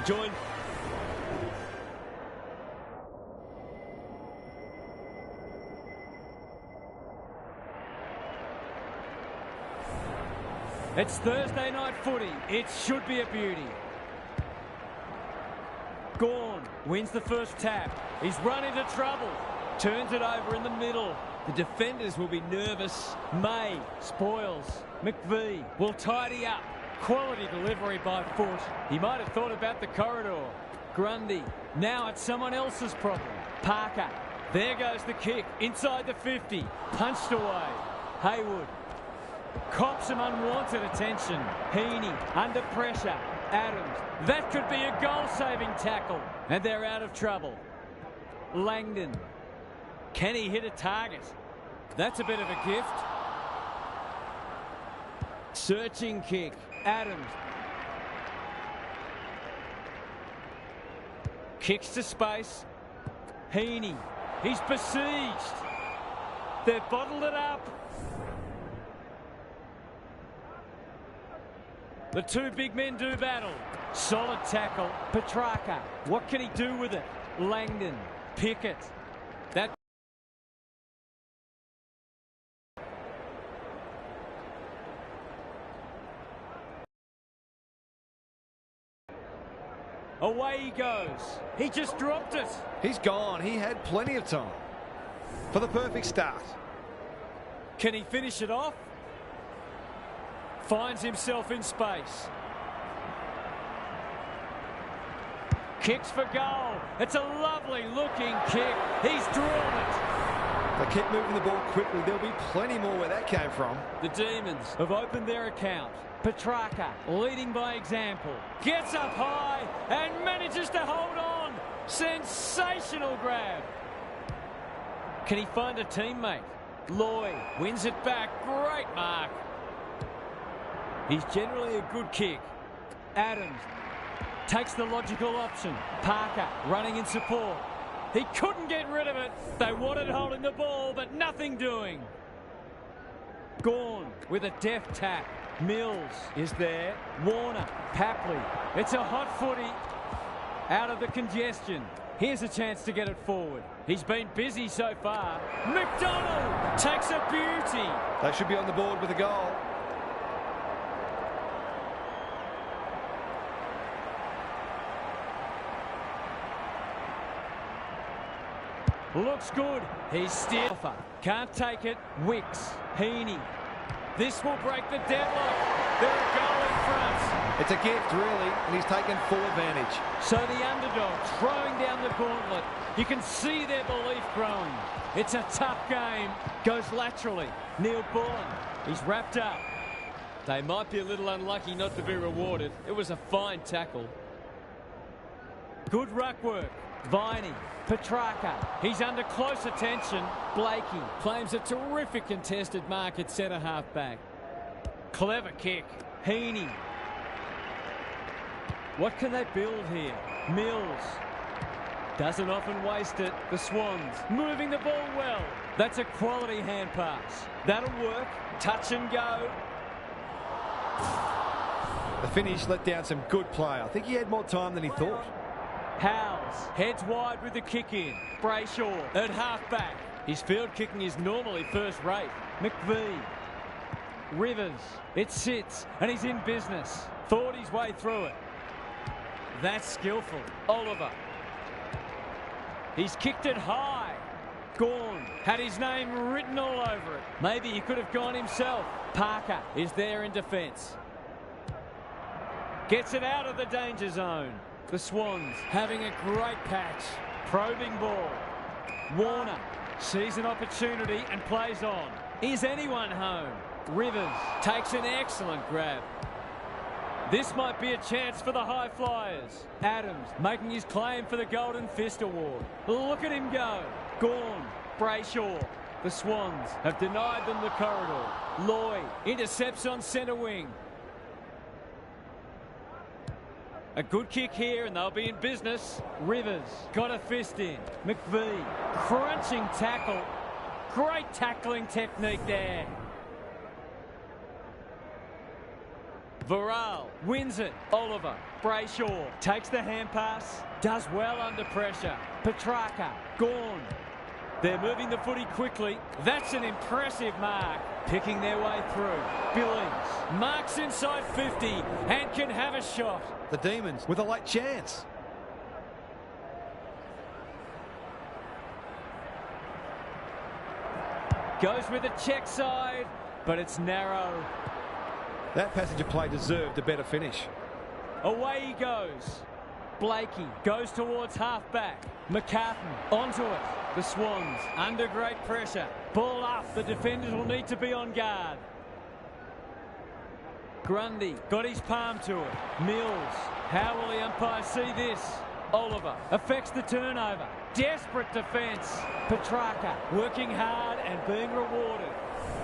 I'm joined. It's Thursday night footy. It should be a beauty. Gawn wins the first tap. He's run into trouble. Turns it over in the middle. The defenders will be nervous. May spoils. McVee will tidy up. Quality delivery by foot. He might have thought about the corridor. Grundy. Now it's someone else's problem. Parker. There goes the kick. Inside the 50. Punched away. Haywood. Cops some unwanted attention. Heaney under pressure. Adams. That could be a goal-saving tackle. And they're out of trouble. Langdon. Can he hit a target? That's a bit of a gift. Searching kick. Adams. Kicks to space. Heaney. He's besieged. They've bottled it up. The two big men do battle. Solid tackle. Petrarca. What can he do with it? Langdon. Pickett. That. Away he goes. He just dropped it. He's gone. He had plenty of time for the perfect start. Can he finish it off? Finds himself in space. Kicks for goal. It's a lovely looking kick. He's drawn it. They keep moving the ball quickly. There'll be plenty more where that came from. The Demons have opened their account. Petrarca leading by example. Gets up high and manages to hold on. Sensational grab. Can he find a teammate? Lloyd wins it back. Great mark. He's generally a good kick. Adams takes the logical option. Parker running in support. He couldn't get rid of it. They wanted holding the ball, but nothing doing. Gawn with a deft tap. Mills is there. Warner. Papley. It's a hot footy. Out of the congestion. Here's a chance to get it forward. He's been busy so far. McDonald takes a beauty. They should be on the board with a goal. Looks good. He's still. Can't take it. Wicks. Heaney. This will break the deadlock. They're a goal in front. It's a gift, really, and he's taken full advantage. So the underdog throwing down the gauntlet. You can see their belief growing. It's a tough game. Goes laterally. Neil Bullen. He's wrapped up. They might be a little unlucky not to be rewarded. It was a fine tackle. Good ruck work. Viney. Petrarca. He's under close attention. Blakey claims a terrific contested mark at centre half back. Clever kick. Heaney. What can they build here? Mills. Doesn't often waste it. The Swans moving the ball well. That's a quality hand pass. That'll work. Touch and go. The finish let down some good play. I think he had more time than he thought. Howes heads wide with the kick in. Brayshaw at half-back. His field kicking is normally first rate. McVee. Rivers. It sits and he's in business. Thought his way through it. That's skillful. Oliver. He's kicked it high. Gawn had his name written all over it. Maybe he could have gone himself. Parker is there in defence. Gets it out of the danger zone. The Swans having a great patch. Probing ball. Warner sees an opportunity and plays on. Is anyone home? Rivers takes an excellent grab. This might be a chance for the high flyers. Adams making his claim for the Golden Fist Award. Look at him go. Gawn. Brayshaw. The Swans have denied them the corridor. Lloyd intercepts on centre wing. A good kick here and they'll be in business. Rivers got a fist in. McVee crunching tackle. Great tackling technique there. Varale wins it. Oliver. Brayshaw takes the hand pass. Does well under pressure. Petrarca. Gorn. They're moving the footy quickly. That's an impressive mark. Picking their way through. Billings marks inside 50 and can have a shot. The Demons with a late chance. Goes with a check side, but it's narrow. That passage of play deserved a better finish. Away he goes. Blakey goes towards half-back. McCartan onto it. The Swans under great pressure. Ball up. The defenders will need to be on guard. Grundy got his palm to it. Mills. How will the umpire see this? Oliver affects the turnover. Desperate defence. Petrarca working hard and being rewarded.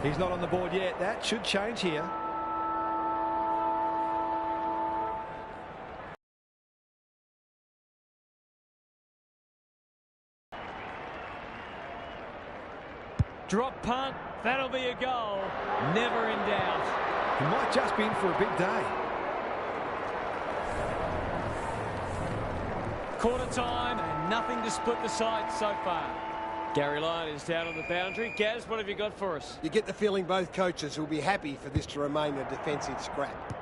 He's not on the board yet. That should change here. Drop punt. That'll be a goal. Never in doubt. He might just be in for a big day. Quarter time and nothing to split the sides so far. Gary Lyon is down on the boundary. Gaz, what have you got for us? You get the feeling both coaches will be happy for this to remain a defensive scrap.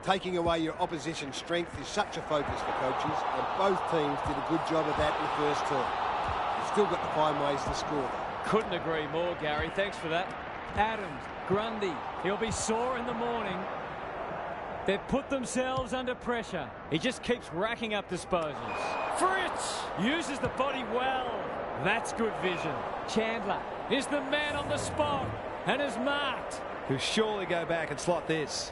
Taking away your opposition's strength is such a focus for coaches, and both teams did a good job of that in the first term. You've still got to find ways to score. Couldn't agree more, Gary. Thanks for that. Adams, Grundy. He'll be sore in the morning. They've put themselves under pressure. He just keeps racking up disposals. Fritz uses the body well. That's good vision. Chandler is the man on the spot and is marked. He'll surely go back and slot this.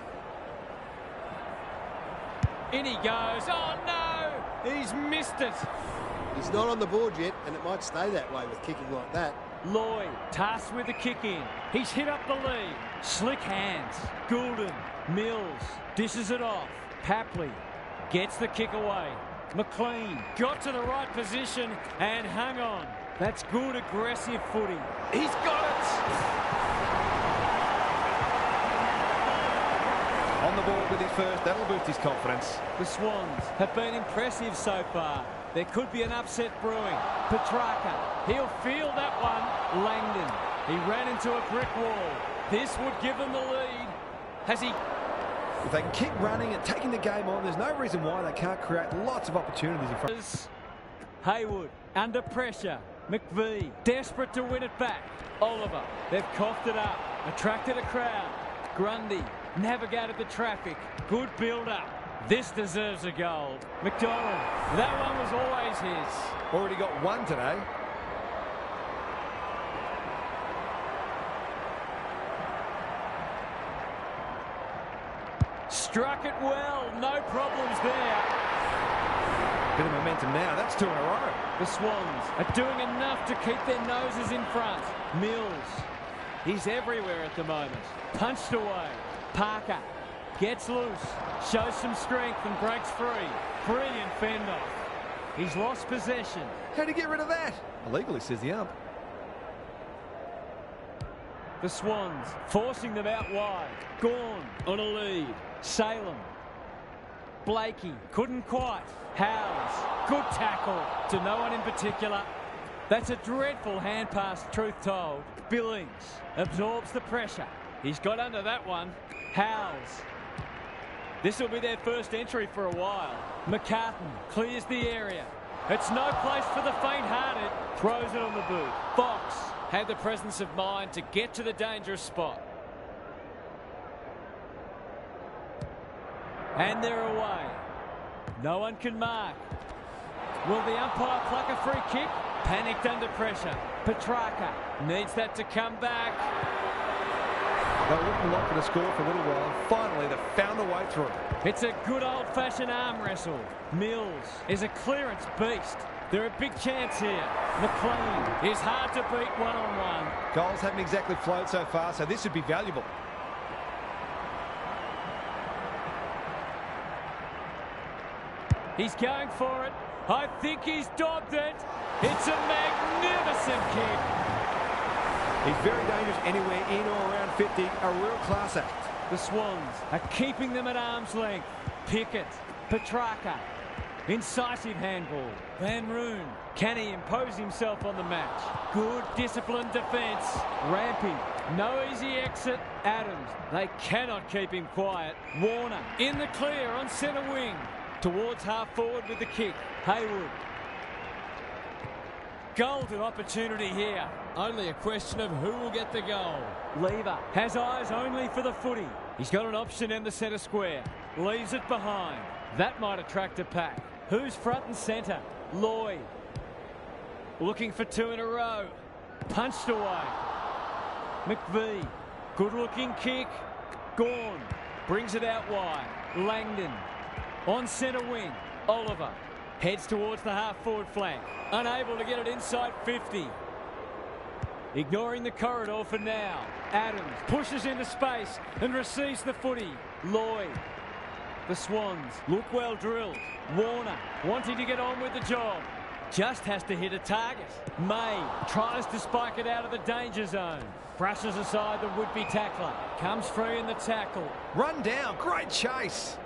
In he goes. Oh, no! He's missed it. He's not on the board yet, and it might stay that way with kicking like that. Lloyd tasked with the kick in. He's hit up the lead. Slick hands. Goulden. Mills dishes it off. Papley gets the kick away. McLean got to the right position and hung on. That's good aggressive footy. He's got it! On the board with his first. That'll boost his confidence. The Swans have been impressive so far. There could be an upset brewing. Petrarca, he'll feel that one. Langdon, he ran into a brick wall. This would give them the lead. Has he... If they can keep running and taking the game on, there's no reason why they can't create lots of opportunities in front. Haywood, under pressure. McVee, desperate to win it back. Oliver, they've coughed it up. Attracted a crowd. Grundy, navigated the traffic. Good build-up. This deserves a goal. McDonald, that one was always his. Already got one today. Struck it well, no problems there. Bit of momentum now, that's two in a row. The Swans are doing enough to keep their noses in front. Mills, he's everywhere at the moment. Punched away. Parker gets loose, shows some strength and breaks free. Brilliant fend-off. He's lost possession. How'd he get rid of that? Illegally, says the ump. The Swans forcing them out wide. Gorn on a lead. Salem. Blakey couldn't quite. Howes, good tackle to no one in particular. That's a dreadful hand pass, truth told. Billings absorbs the pressure. He's got under that one. Howes. This will be their first entry for a while. McCartan clears the area. It's no place for the faint-hearted. Throws it on the boot. Fox had the presence of mind to get to the dangerous spot. And they're away. No one can mark. Will the umpire pluck a free kick? Panicked under pressure. Petrarca needs that to come back. They were looking like to score for a little while. Finally, they've found a way through. It's a good old-fashioned arm wrestle. Mills is a clearance beast. They're a big chance here. McLean is hard to beat one-on-one. Goals haven't exactly flowed so far, so this would be valuable. He's going for it. I think he's dogged it. It's a magnificent kick. He's very dangerous anywhere in or around 50. A real class act. The Swans are keeping them at arm's length. Pickett, Petrarca, incisive handball. Van Roon, can he impose himself on the match? Good disciplined defence. Rampy, no easy exit. Adams, they cannot keep him quiet. Warner, in the clear on centre wing. Towards half forward with the kick. Haywood. Golden opportunity here. Only a question of who will get the goal. Lever has eyes only for the footy. He's got an option in the centre square. Leaves it behind. That might attract a pack. Who's front and centre? Lloyd. Looking for two in a row. Punched away. McVee. Good looking kick. Gawn. Brings it out wide. Langdon. On centre wing. Oliver. Heads towards the half-forward flank. Unable to get it inside 50. Ignoring the corridor for now. Adams pushes into space and receives the footy. Lloyd. The Swans look well drilled. Warner wanting to get on with the job. Just has to hit a target. May tries to spike it out of the danger zone. Brushes aside the would-be tackler. Comes free in the tackle. Run down. Great chase.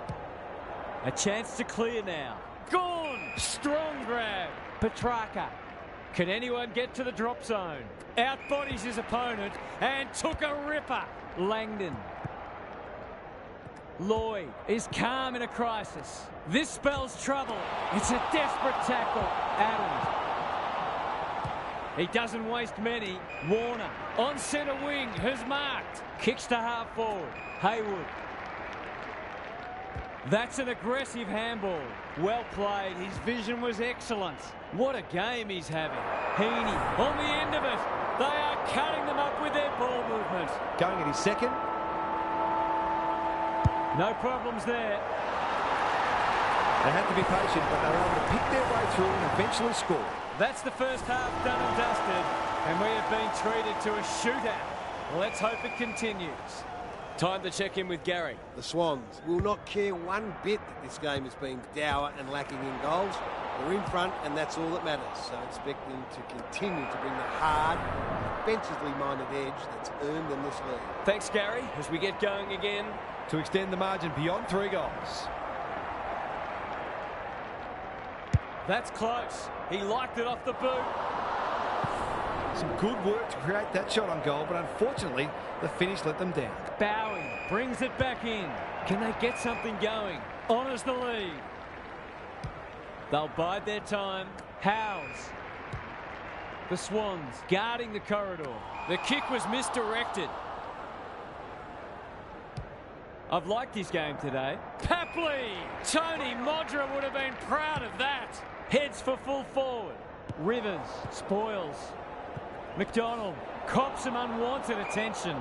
A chance to clear now. Gone! Strong grab. Petrarca. Can anyone get to the drop zone? Outbodies his opponent and took a ripper. Langdon. Lloyd is calm in a crisis. This spells trouble. It's a desperate tackle. Adams. He doesn't waste many. Warner on centre wing has marked. Kicks to half forward. Haywood. That's an aggressive handball. Well played. His vision was excellent. What a game he's having. Heaney on the end of it. They are cutting them up with their ball movement. Going at his second. No problems there. They had to be patient, but they were able to pick their way through and eventually score. That's the first half done and dusted, and we have been treated to a shootout. Let's hope it continues. Time to check in with Gary. The Swans will not care one bit that this game has been dour and lacking in goals. They're in front, and that's all that matters. So expect them to continue to bring the hard, defensively minded edge that's earned them this lead. Thanks, Gary. As we get going again, To extend the margin beyond 3 goals. That's close. He liked it off the boot. Some good work to create that shot on goal, but unfortunately, the finish let them down. Bowie brings it back in. Can they get something going? Honours the lead. They'll bide their time. Howes. The Swans guarding the corridor. The kick was misdirected. I've liked his game today. Papley! Tony Modra would have been proud of that. Heads for full forward. Rivers spoils. McDonald cops some unwanted attention.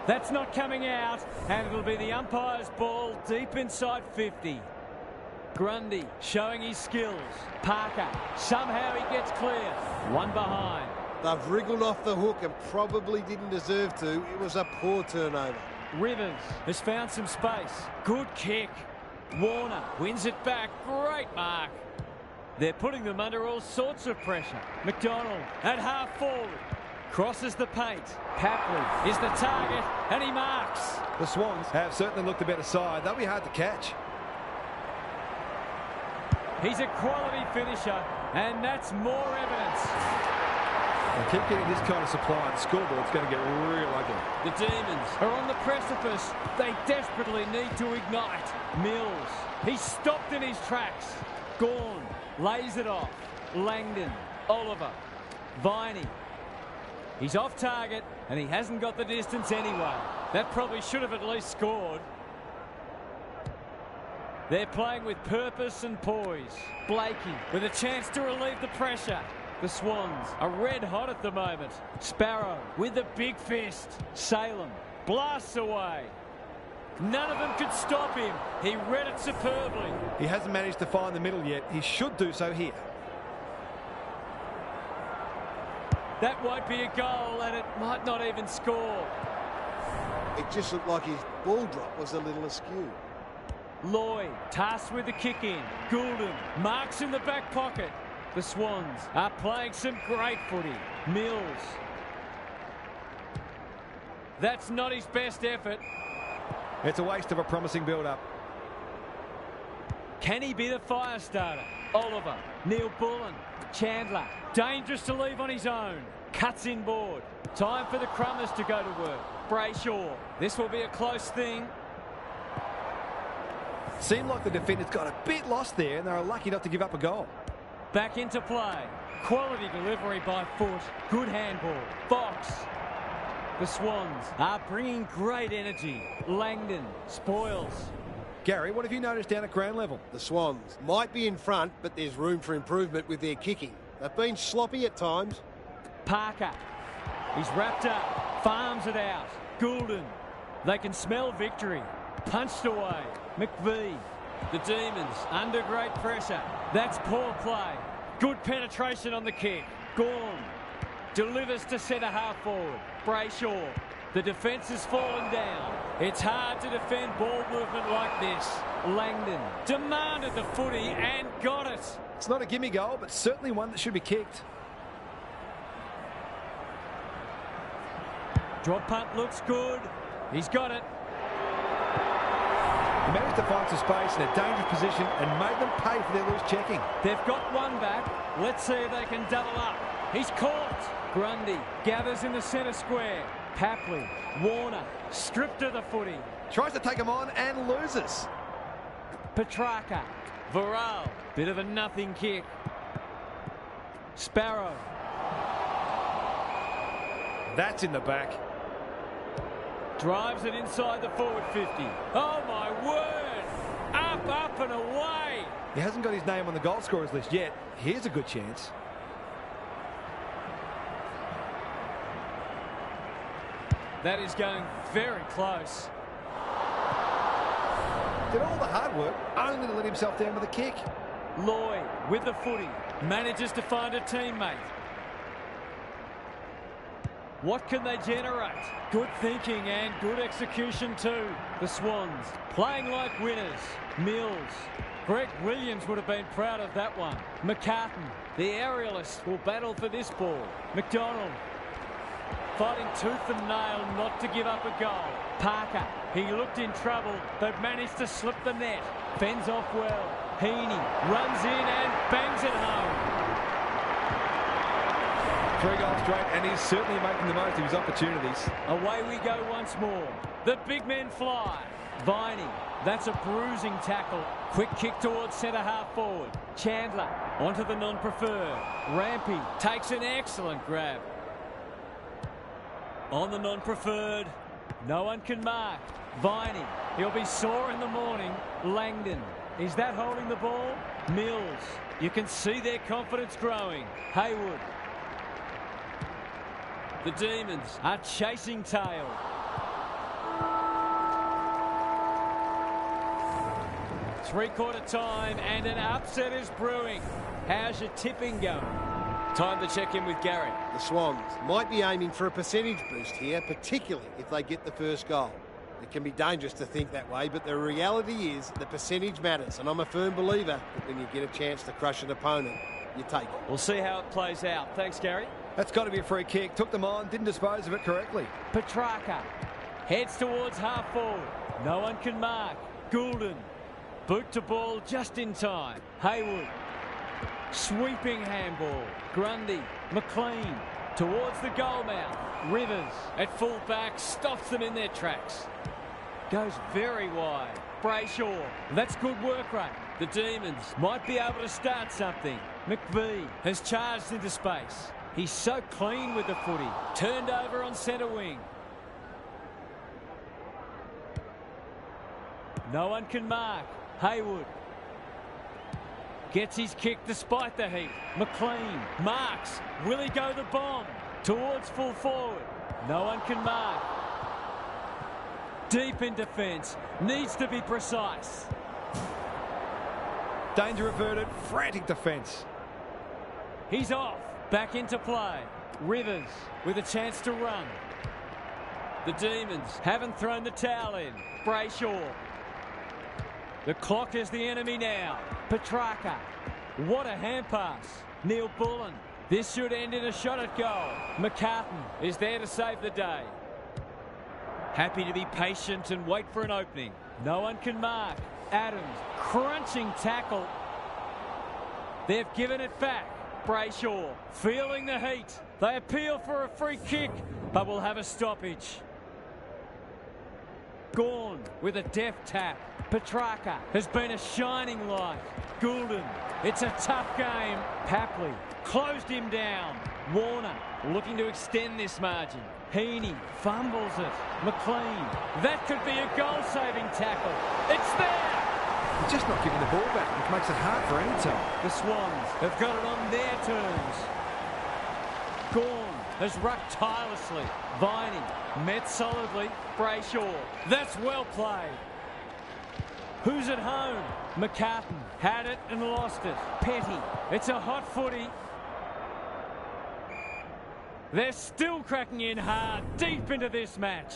That's not coming out, and it'll be the umpire's ball deep inside 50. Grundy showing his skills. Parker, somehow he gets clear. One behind. They've wriggled off the hook and probably didn't deserve to. It was a poor turnover. Rivers has found some space. Good kick. Warner wins it back. Great mark. They're putting them under all sorts of pressure. McDonald at half forward. Crosses the paint. Papley is the target, and he marks. The Swans have certainly looked a better side. They'll be hard to catch. He's a quality finisher, and that's more evidence. They keep getting this kind of supply, and the scoreboard's going to get real ugly. The Demons are on the precipice. They desperately need to ignite. Mills, he's stopped in his tracks. Gawn lays it off. Langdon, Oliver, Viney. He's off target, and he hasn't got the distance anyway. That probably should have at least scored. They're playing with purpose and poise. Blakey with a chance to relieve the pressure. The Swans are red hot at the moment. Sparrow with the big fist. Salem blasts away. None of them could stop him. He read it superbly. He hasn't managed to find the middle yet. He should do so here. That won't be a goal, and it might not even score. It just looked like his ball drop was a little askew. Lloyd tasked with the kick in. Goulden marks in the back pocket. The Swans are playing some great footy. Mills. That's not his best effort. It's a waste of a promising build-up. Can he be the fire starter? Oliver, Neil Bullen, Chandler. Dangerous to leave on his own. Cuts inboard. Time for the Crummers to go to work. Brayshaw. This will be a close thing. Seemed like the defenders got a bit lost there and they were lucky not to give up a goal. Back into play. Quality delivery by foot. Good handball. Fox. The Swans are bringing great energy. Langdon. Spoils. Gary, what have you noticed down at ground level? The Swans might be in front, but there's room for improvement with their kicking. They've been sloppy at times. Parker. He's wrapped up. Farms it out. Goulden. They can smell victory. Punched away. McVee. The Demons under great pressure. That's poor play. Good penetration on the kick. Gorm. Delivers to centre half forward. Brayshaw. The defence has fallen down. It's hard to defend ball movement like this. Langdon demanded the footy and got it. It's not a gimme goal, but certainly one that should be kicked. Drop punt looks good. He's got it. He managed to find some space in a dangerous position and made them pay for their loose checking. They've got one back. Let's see if they can double up. He's caught. Grundy gathers in the centre square. Papley, Warner, stripped of the footy. Tries to take him on and loses. Petrarca, Varane, bit of a nothing kick. Sparrow. That's in the back. Drives it inside the forward 50. Oh my word! Up and away! He hasn't got his name on the goal scorers list yet. Here's a good chance. That is going very close. Did all the hard work, only to let himself down with a kick. Lloyd with the footy. Manages to find a teammate. What can they generate? Good thinking and good execution too. The Swans playing like winners. Mills. Greg Williams would have been proud of that one. McCartan, the aerialist, will battle for this ball. McDonald. Fighting tooth and nail not to give up a goal. Parker, he looked in trouble, but managed to slip the net. Fends off well. Heaney runs in and bangs it home. 3 goals straight, and he's certainly making the most of his opportunities. Away we go once more. The big men fly. Viney, that's a bruising tackle. Quick kick towards centre half forward. Chandler onto the non-preferred. Rampy takes an excellent grab. On the non-preferred, no one can mark. Viney, he'll be sore in the morning. Langdon, is that holding the ball? Mills, you can see their confidence growing. Haywood. The Demons are chasing tail. Three-quarter time and an upset is brewing. How's your tipping going? Time to check in with Gary. The Swans might be aiming for a percentage boost here, particularly if they get the first goal. It can be dangerous to think that way, but the reality is the percentage matters, and I'm a firm believer that when you get a chance to crush an opponent, you take it. We'll see how it plays out. Thanks, Gary. That's got to be a free kick. Took them on, didn't dispose of it correctly. Petrarca heads towards half forward. No one can mark. Goulden. Boot to ball just in time. Haywood. Sweeping handball. Grundy. McLean. Towards the goal mouth. Rivers at full back stops them in their tracks. Goes very wide. Brayshaw. That's good work rate. The Demons might be able to start something. McVee has charged into space. He's so clean with the footy. Turned over on centre wing. No one can mark. Haywood. Gets his kick despite the heat. McLean marks. Will he go the bomb? Towards full forward. No one can mark. Deep in defence. Needs to be precise. Danger averted. Frantic defence. He's off. Back into play. Rivers with a chance to run. The Demons haven't thrown the towel in. Brayshaw. The clock is the enemy now. Petrarca. What a hand pass. Neil Bullen. This should end in a shot at goal. McCartan is there to save the day. Happy to be patient and wait for an opening. No one can mark. Adams, crunching tackle. They've given it back. Brayshaw, feeling the heat. They appeal for a free kick, but will have a stoppage. Gawn with a deft tap. Petrarca has been a shining light. Goulden, it's a tough game. Papley closed him down. Warner looking to extend this margin. Heaney fumbles it. McLean, that could be a goal-saving tackle. It's there! He's just not giving the ball back, which makes it hard for any team. The Swans have got it on their terms. Gawn has rucked tirelessly. Viney met solidly. Brayshaw, that's well played. Who's at home? McCartan had it and lost it. Petty, it's a hot footy. They're still cracking in hard, deep into this match.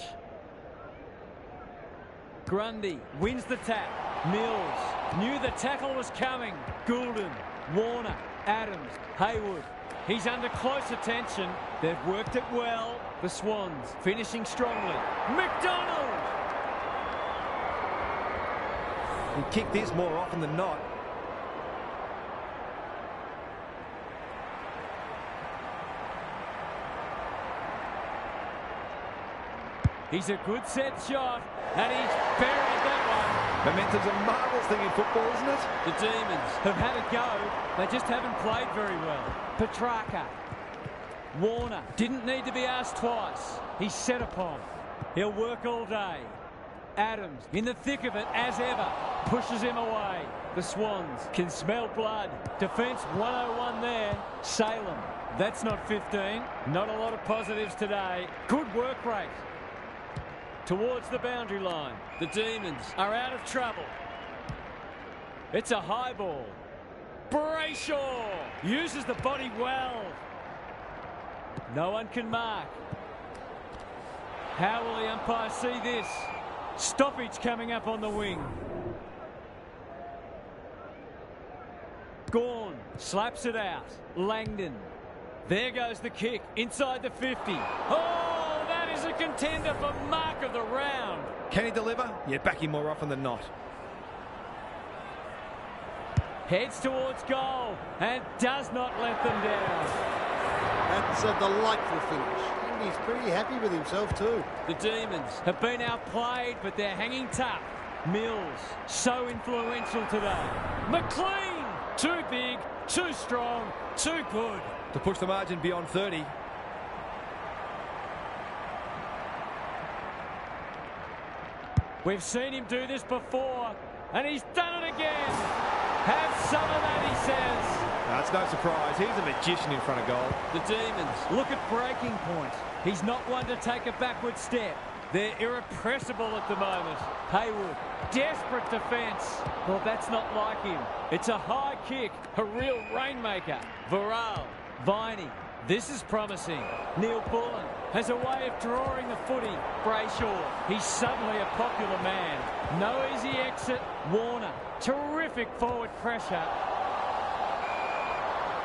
Grundy wins the tap. Mills knew the tackle was coming. Goulden, Warner, Adams, Haywood. He's under close attention. They've worked it well. The Swans finishing strongly. McDonald! He kicked this more often than not. He's a good set shot, and he's buried that one. Momentum's a marvellous thing in football, isn't it? The Demons have had a go. They just haven't played very well. Petrarca. Warner didn't need to be asked twice. He's set upon. He'll work all day. Adams, in the thick of it, as ever, pushes him away. The Swans can smell blood. Defence 101 there. Salem, that's not 15. Not a lot of positives today. Good work rate. Towards the boundary line. The Demons are out of trouble. It's a high ball. Brayshaw uses the body well. No one can mark. How will the umpire see this? Stoppage coming up on the wing. Gawn slaps it out. Langdon. There goes the kick inside the 50. Oh, that is a contender for mark of the round. Can he deliver? Yeah, back him more often than not. Heads towards goal and does not let them down. That's a delightful finish. And he's pretty happy with himself too. The Demons have been outplayed, but they're hanging tough. Mills, so influential today. McLean, too big, too strong, too good. To push the margin beyond 30. We've seen him do this before, and he's done it again. Have some of that, he says. That's no surprise. He's a magician in front of goal. The Demons look at breaking point. He's not one to take a backward step. They're irrepressible at the moment. Haywood, desperate defence. Well, that's not like him. It's a high kick, a real rainmaker. Varale, Viney, this is promising. Neil Bullen has a way of drawing the footy. Brayshaw, he's suddenly a popular man. No easy exit. Warner, terrific forward pressure.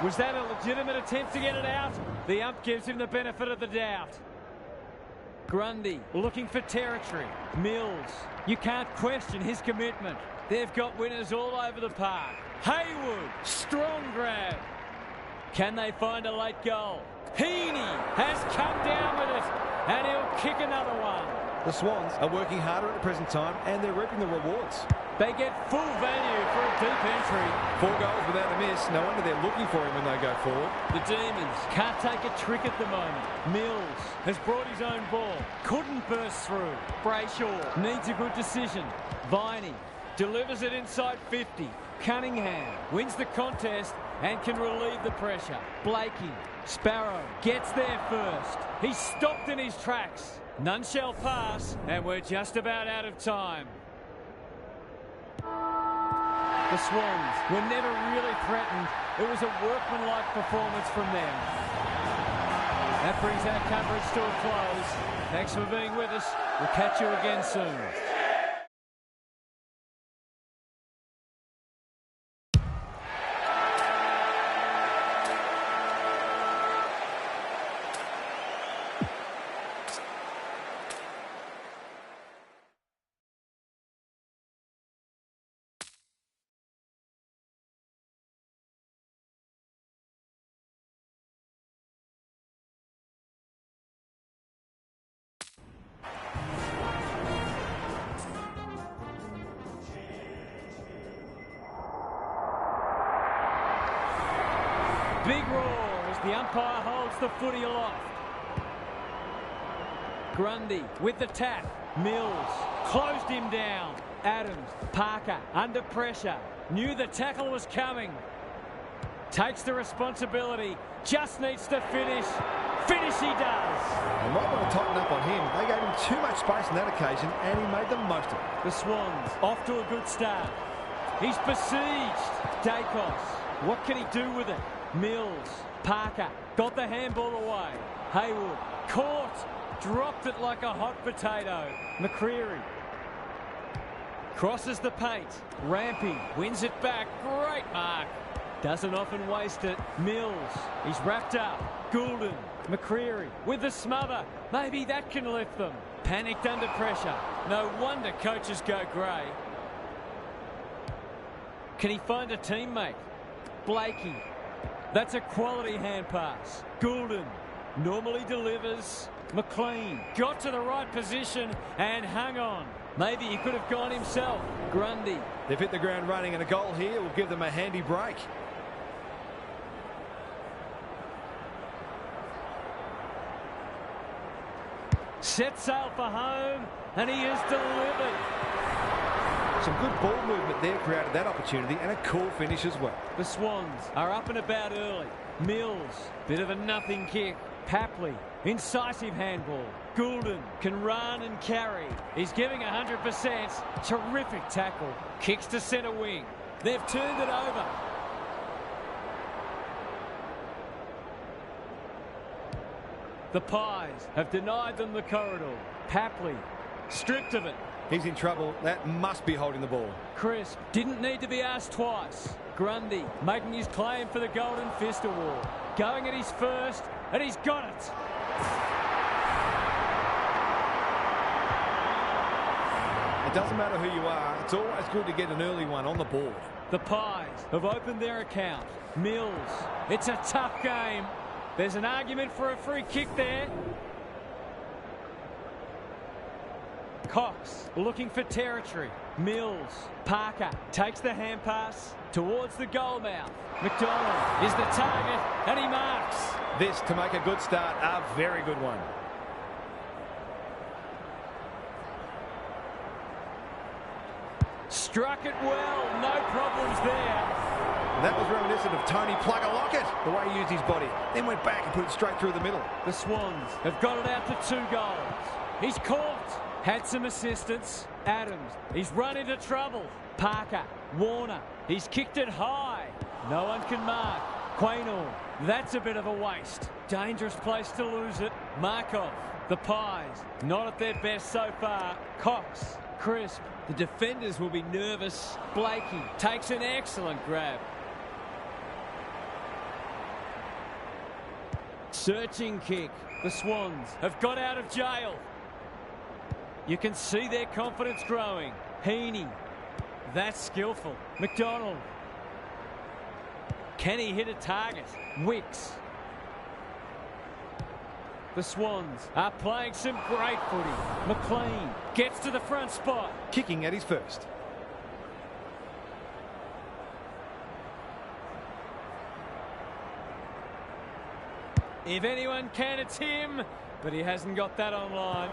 Was that a legitimate attempt to get it out? The ump gives him the benefit of the doubt. Grundy looking for territory. Mills, you can't question his commitment. They've got winners all over the park. Haywood, strong grab. Can they find a late goal? Heaney has come down with it, and he'll kick another one. The Swans are working harder at the present time, and they're reaping the rewards. They get full value for a deep entry. 4 goals without a miss. No wonder they're looking for him when they go forward. The Demons can't take a trick at the moment. Mills has brought his own ball. Couldn't burst through. Brayshaw needs a good decision. Viney delivers it inside 50. Cunningham wins the contest and can relieve the pressure. Blakey, Sparrow gets there first. He's stopped in his tracks. None shall pass, and we're just about out of time. The Swans were never really threatened. It was a workmanlike performance from them. That brings our coverage to a close. Thanks for being with us. We'll catch you again soon. big roar as the umpire holds the footy aloft. Grundy with the tap. Mills closed him down. Adams, Parker under pressure. Knew the tackle was coming. Takes the responsibility. Just needs to finish. Finish he does. They might want to tighten up on him. They gave him too much space on that occasion and he made the most of it. The Swans off to a good start. He's besieged. Dacos. What can he do with it? Mills. Parker. Got the handball away. Haywood. Caught. Dropped it like a hot potato. McCreary. Crosses the paint. Rampy. Wins it back. Great mark. Doesn't often waste it. Mills. He's wrapped up. Goulden. McCreary with the smother. Maybe that can lift them. Panicked under pressure. No wonder coaches go grey. Can he find a teammate? Blakey. That's a quality hand pass. Goulden normally delivers. McLean got to the right position and hung on. Maybe he could have gone himself. Grundy. They've hit the ground running and a goal here will give them a handy break. Set sail for home and he is delivered. Some good ball movement there created that opportunity and a cool finish as well. The Swans are up and about early. Mills, bit of a nothing kick. Papley, incisive handball. Goulden can run and carry. He's giving 100%. Terrific tackle. Kicks to centre wing. They've turned it over. The Pies have denied them the corridor. Papley, stripped of it. He's in trouble. That must be holding the ball. Crisp didn't need to be asked twice. Grundy making his claim for the Golden Fist Award. Going at his first, and he's got it. It doesn't matter who you are. It's always good to get an early one on the board. The Pies have opened their account. Mills. It's a tough game. There's an argument for a free kick there. Cox looking for territory. Mills. Parker takes the hand pass towards the goal mouth. McDonald is the target and he marks. This, to make a good start, a very good one. Struck it well. No problems there. That was reminiscent of Tony Plugger-Lockett, the way he used his body. Then went back and put it straight through the middle. The Swans have got it out to 2 goals. He's caught. Had some assistance. Adams. He's run into trouble. Parker. Warner. He's kicked it high. No one can mark. Quaynor. That's a bit of a waste. Dangerous place to lose it. Markov. The Pies. Not at their best so far. Cox. Crisp. The defenders will be nervous. Blakey takes an excellent grab. Searching kick. The Swans have got out of jail. You can see their confidence growing. Heaney. That's skillful. McDonald. Can he hit a target? Wicks. The Swans are playing some great footy. McLean gets to the front spot. Kicking at his first. If anyone can, it's him, but he hasn't got that online.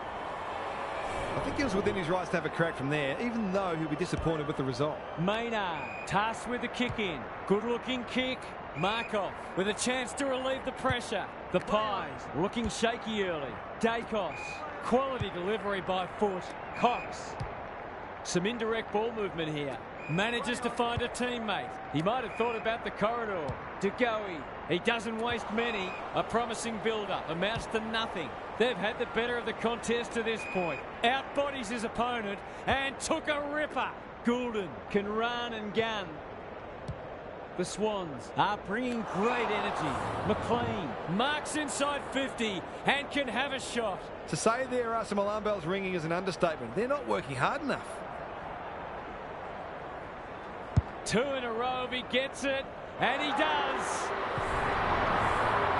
I think he was within his rights to have a crack from there, even though he'll be disappointed with the result. Maynard tasked with the kick in. Good looking kick. Markov with a chance to relieve the pressure. The Pies looking shaky early. Dacos. Quality delivery by foot. Cox. Some indirect ball movement here. Manages to find a teammate. He might have thought about the corridor. DeGoey. He doesn't waste many. A promising build-up. Amounts to nothing. They've had the better of the contest to this point. Outbodies his opponent and took a ripper. Goulden can run and gun. The Swans are bringing great energy. McLean marks inside 50 and can have a shot. To say there are some alarm bells ringing is an understatement. They're not working hard enough. 2 in a row if he gets it, and he does.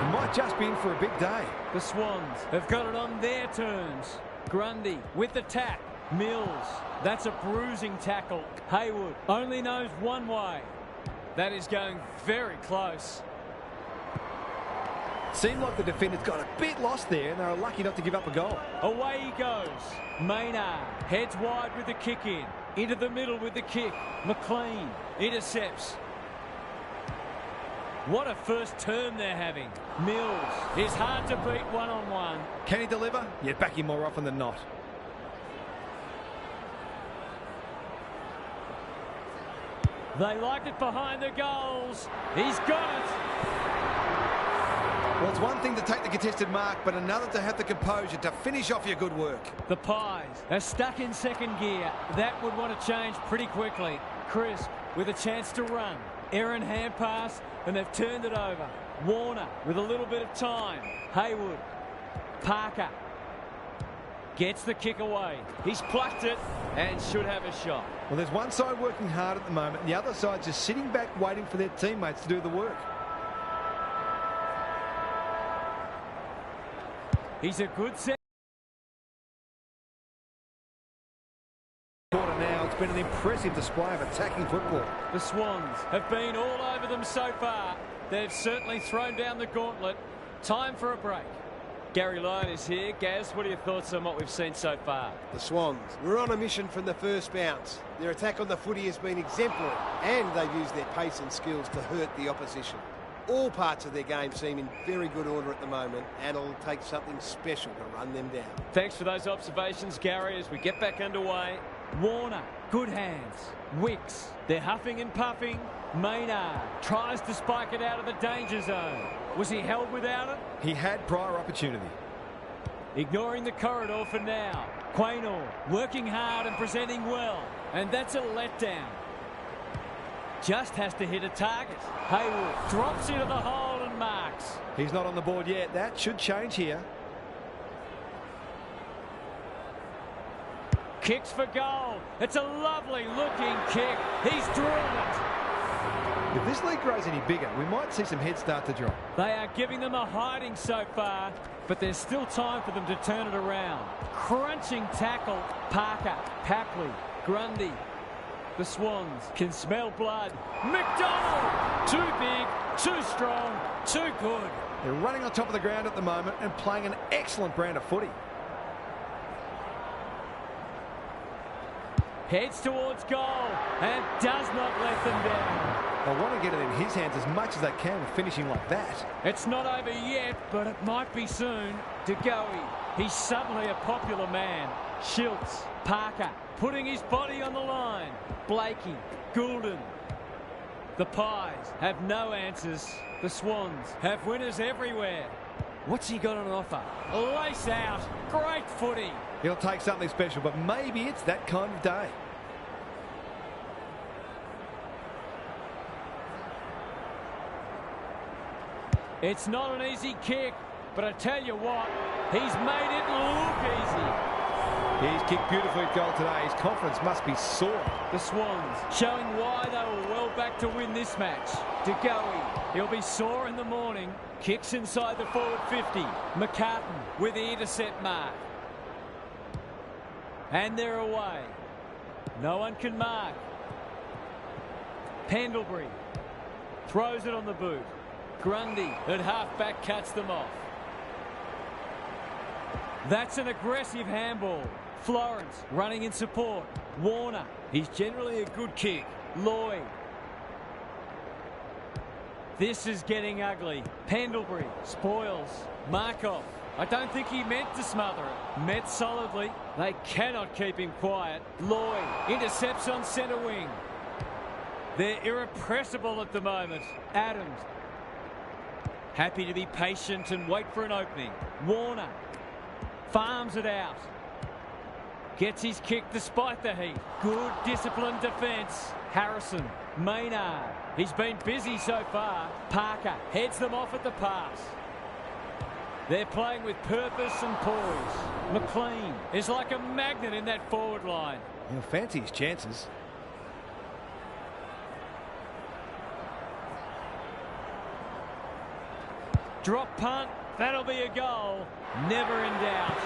He might just be in for a big day. The Swans have got it on their terms. Grundy with the tap. Mills. That's a bruising tackle. Haywood only knows one way. That is going very close. Seemed like the defenders got a bit lost there and they were lucky not to give up a goal. Away he goes. Maynard heads wide with the kick in. Into the middle with the kick. McLean intercepts. What a first term they're having. Mills is hard to beat one-on-one. Can he deliver? You'd back him more often than not. They like it behind the goals. He's got it. Well, it's one thing to take the contested mark, but another to have the composure to finish off your good work. The Pies are stuck in second gear. That would want to change pretty quickly. Crisp with a chance to run. Aaron hand pass, and they've turned it over. Warner with a little bit of time. Haywood. Parker gets the kick away. He's plucked it and should have a shot. Well, there's one side working hard at the moment, and the other side just sitting back waiting for their teammates to do the work. He's a good set. Now it's been an impressive display of attacking football. The Swans have been all over them so far. They've certainly thrown down the gauntlet. Time for a break. Gary Lyon is here. Gaz, what are your thoughts on what we've seen so far? The Swans were on a mission from the first bounce. Their attack on the footy has been exemplary, and they've used their pace and skills to hurt the opposition. All parts of their game seem in very good order at the moment, and it'll take something special to run them down. Thanks for those observations, Gary, as we get back underway. Warner, good hands. Wicks, they're huffing and puffing. Maynard tries to spike it out of the danger zone. Was he held without it? He had prior opportunity. Ignoring the corridor for now. Quaynor working hard and presenting well. And that's a letdown. Just has to hit a target. Haywood drops into the hole and marks. He's not on the board yet. That should change here. Kicks for goal. It's a lovely looking kick. He's drilled it. If this league grows any bigger, we might see some heads start to drop. They are giving them a hiding so far, but there's still time for them to turn it around. Crunching tackle. Parker, Papley, Grundy. The Swans can smell blood. McDonald! Too big, too strong, too good. They're running on top of the ground at the moment and playing an excellent brand of footy. Heads towards goal and does not let them down. They want to get it in his hands as much as they can with finishing like that. It's not over yet, but it might be soon. De Goey, he's suddenly a popular man. Schiltz, Parker, putting his body on the line. Blakey, Goulden. The Pies have no answers. The Swans have winners everywhere. What's he got on offer? Lace out. Great footy. He'll take something special, but maybe it's that kind of day. It's not an easy kick, but I tell you what, he's made it look easy. He's kicked beautifully at goal today. His confidence must be soaring. The Swans showing why they were well back to win this match. De Goey, he'll be sore in the morning. Kicks inside the forward 50. McCartan with the intercept mark. And they're away. No one can mark. Pendlebury throws it on the boot. Grundy at half-back cuts them off. That's an aggressive handball. Florence running in support. Warner, he's generally a good kick. Lloyd. This is getting ugly. Pendlebury, Spoils, Markov. I don't think he meant to smother it. Met solidly. They cannot keep him quiet. Lloyd intercepts on centre wing. They're irrepressible at the moment. Adams. Happy to be patient and wait for an opening. Warner farms it out. Gets his kick despite the heat. Good disciplined defence. Harrison. Maynard. He's been busy so far. Parker heads them off at the pass. They're playing with purpose and poise. McLean is like a magnet in that forward line. He'll fancy his chances. Drop punt. That'll be a goal. Never in doubt.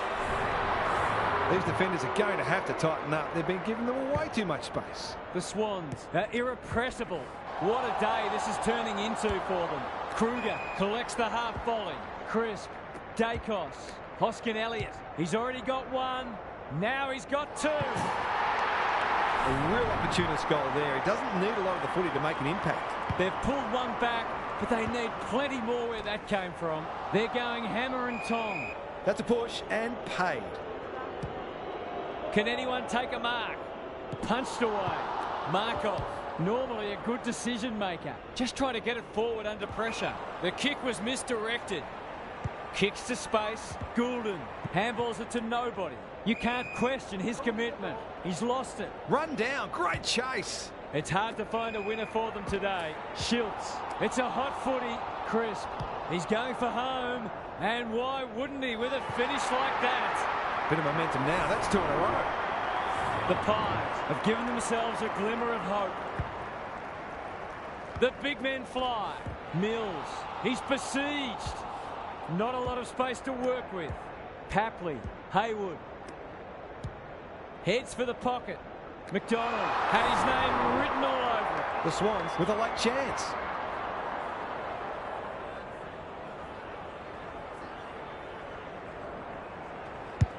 These defenders are going to have to tighten up. They've been giving them way too much space. The Swans are irrepressible. What a day this is turning into for them. Kruger collects the half volley. Crisp. Dacos. Hoskin Elliott. He's already got one. Now he's got two. A real opportunist goal there. He doesn't need a lot of the footy to make an impact. They've pulled one back, but they need plenty more where that came from. They're going hammer and tong. That's a push and paid. Can anyone take a mark? Punched away. Markov, normally a good decision maker. Just try to get it forward under pressure. The kick was misdirected. Kicks to space. Goulden handballs it to nobody. You can't question his commitment. He's lost it. Run down. Great chase. It's hard to find a winner for them today. Schultz. It's a hot footy. Crisp. He's going for home. And why wouldn't he with a finish like that? Bit of momentum now. That's two in a row. The Pies have given themselves a glimmer of hope. The big men fly. Mills. He's besieged. Not a lot of space to work with. Papley. Haywood. Heads for the pocket. McDonald had his name written all over it. The Swans with a late chance.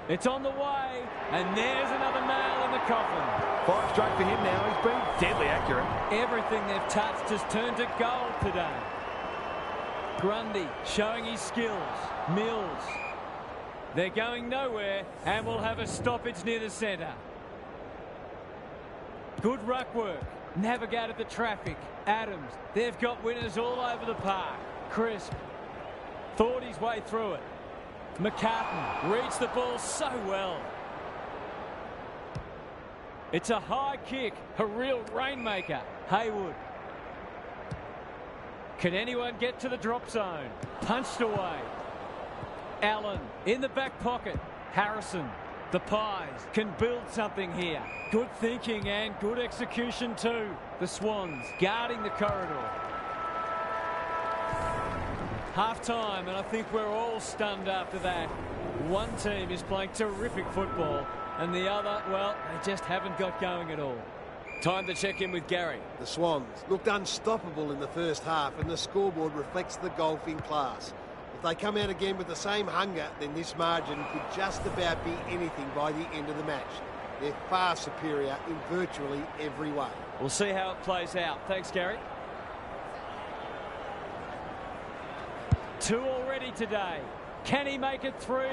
It's on the way, and there's another nail in the coffin. 5 straight for him now. He's been deadly accurate. Everything they've touched has turned to gold today. Grundy showing his skills. Mills. They're going nowhere, and we'll have a stoppage near the centre. Good ruck work. Navigated the traffic. Adams. They've got winners all over the park. Crisp. Thought his way through it. McCartan reads the ball so well. It's a high kick. A real rainmaker. Haywood. Can anyone get to the drop zone? Punched away. Allen in the back pocket. Harrison. The Pies can build something here. Good thinking and good execution too. The Swans guarding the corridor. Half-time, and I think we're all stunned after that. One team is playing terrific football, and the other, well, they just haven't got going at all. Time to check in with Gary. The Swans looked unstoppable in the first half, and the scoreboard reflects the golfing class. If they come out again with the same hunger, then this margin could just about be anything by the end of the match. They're far superior in virtually every way. We'll see how it plays out. Thanks, Gary. 2 already today. Can he make it 3?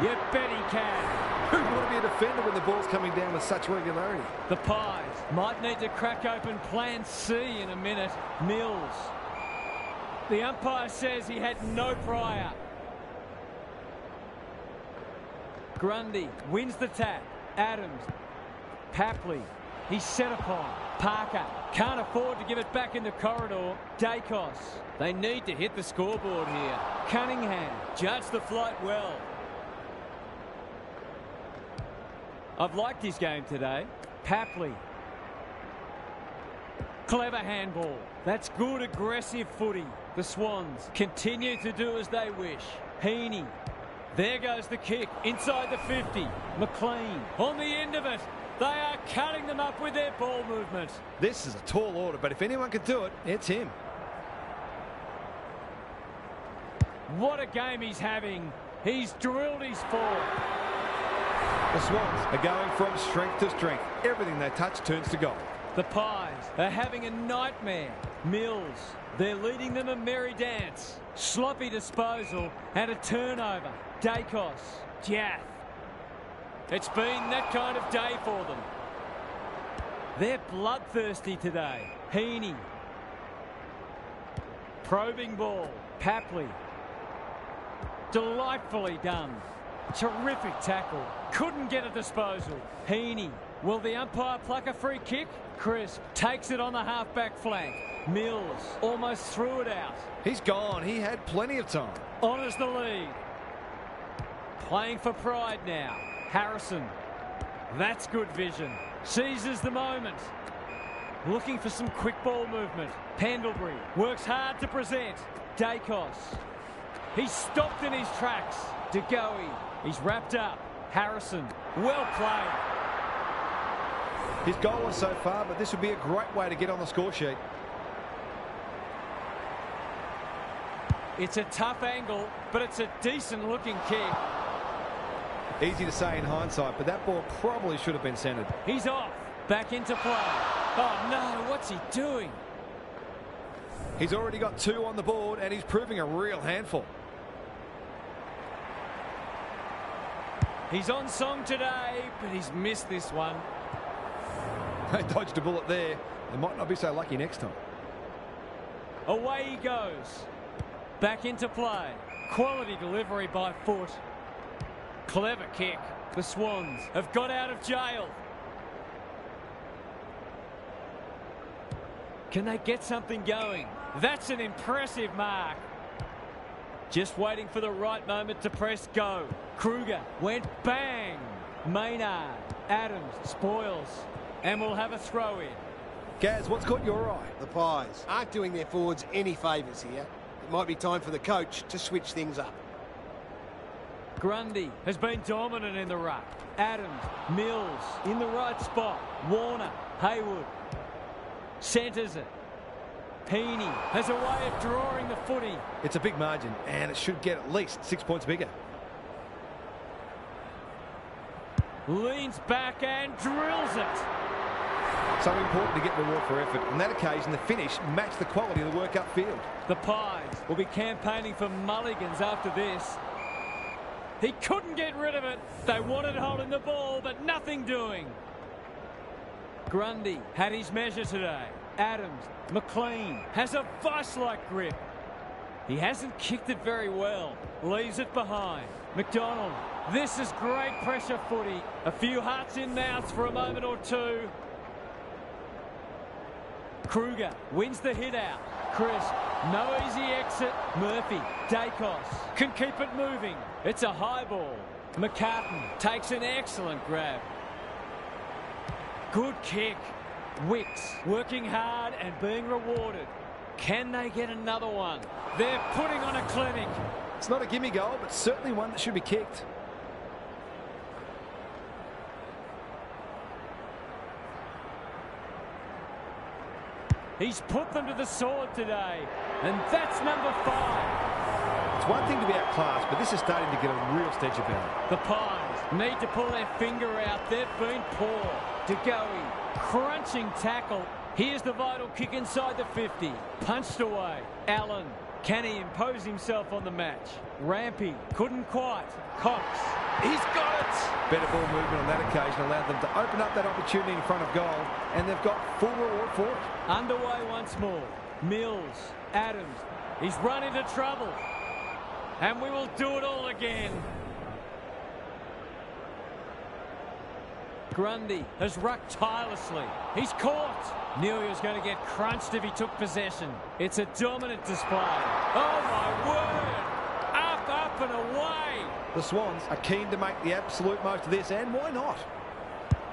You bet he can. Who'd want to be a defender when the ball's coming down with such regularity? The Pies might need to crack open plan C in a minute. Mills. The umpire says he had no prior. Grundy wins the tap. Adams. Papley. He's set upon. Parker can't afford to give it back in the corridor. Dacos. They need to hit the scoreboard here. Cunningham judged the flight well. I've liked his game today. Papley. Clever handball. That's good aggressive footy. The Swans continue to do as they wish. Heaney. There goes the kick inside the 50. McLean on the end of it. They are cutting them up with their ball movement. This is a tall order, but if anyone can do it, it's him. What a game he's having. He's drilled his forward. The Swans are going from strength to strength. Everything they touch turns to gold. The Pies are having a nightmare. Mills, they're leading them a merry dance. Sloppy disposal and a turnover. Dacos, Jath. It's been that kind of day for them. They're bloodthirsty today. Heaney. Probing ball. Papley. Delightfully done. Terrific tackle. Couldn't get a disposal. Heaney. Will the umpire pluck a free kick? Crisp takes it on the half-back flank. Mills almost threw it out. He's gone. He had plenty of time. Honours the lead. Playing for pride now. Harrison. That's good vision. Seizes the moment. Looking for some quick ball movement. Pendlebury works hard to present. Dacos. He's stopped in his tracks. DeGoey. He's wrapped up. Harrison. Well played. His goal was so far, but this would be a great way to get on the score sheet. It's a tough angle, but it's a decent-looking kick. Easy to say in hindsight, but that ball probably should have been centred. He's off. Back into play. Oh, no, what's he doing? He's already got 2 on the board, and he's proving a real handful. He's on song today, but he's missed this one. They dodged a bullet there. They might not be so lucky next time. Away he goes. Back into play. Quality delivery by foot. Clever kick. The Swans have got out of jail. Can they get something going? That's an impressive mark. Just waiting for the right moment to press go. Kruger went bang. Maynard, Adams, Spoils, and we'll have a throw in. Gaz, what's caught your eye? The Pies aren't doing their forwards any favours here. It might be time for the coach to switch things up. Grundy has been dominant in the ruck. Adams, Mills in the right spot. Warner, Haywood centres it. Heaney has a way of drawing the footy. It's a big margin, and it should get at least 6 points bigger. Leans back and drills it. So important to get reward for effort. On that occasion, the finish matched the quality of the work upfield. The Pies will be campaigning for mulligans after this. He couldn't get rid of it. They wanted holding the ball, but nothing doing. Grundy had his measure today. Adams, McLean has a vice-like grip. He hasn't kicked it very well. Leaves it behind. McDonald, this is great pressure footy. A few hearts in mouths for a moment or two. Kruger wins the hit out. Chris, no easy exit. Murphy, Dacos can keep it moving. It's a high ball. McCartan takes an excellent grab. Good kick. Wicks working hard and being rewarded. Can they get another one? They're putting on a clinic. It's not a gimme goal, but certainly one that should be kicked. He's put them to the sword today, and that's number 5. It's one thing to be outclassed, but this is starting to get a real stench about it. The Pies need to pull their finger out. They've been poor. DeGoey, crunching tackle. Here's the vital kick inside the 50. Punched away. Allen, can he impose himself on the match? Rampy, couldn't quite. Cox, he's got it! Better ball movement on that occasion allowed them to open up that opportunity in front of goal, and they've got full reward for it. Underway once more. Mills, Adams, he's run into trouble. And we will do it all again. Grundy has rucked tirelessly. He's caught. Nelia's going to get crunched if he took possession. It's a dominant display. Oh, my word. Up, up and away. The Swans are keen to make the absolute most of this, and why not?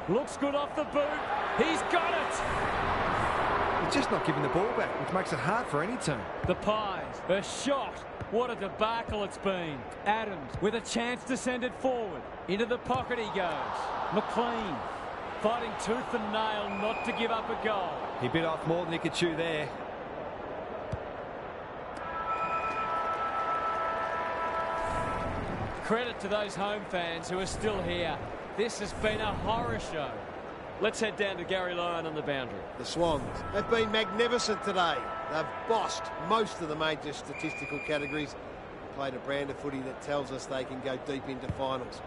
Looks good off the boot. He's got it. He's just not giving the ball back, which makes it hard for any team. The Pies, a shot. What a debacle it's been. Adams with a chance to send it forward. Into the pocket he goes. McLean fighting tooth and nail not to give up a goal. He bit off more than he could chew there. Credit to those home fans who are still here. This has been a horror show. Let's head down to Gary Lyon on the boundary. The Swans have been magnificent today. They've bossed most of the major statistical categories. Played a brand of footy that tells us they can go deep into finals.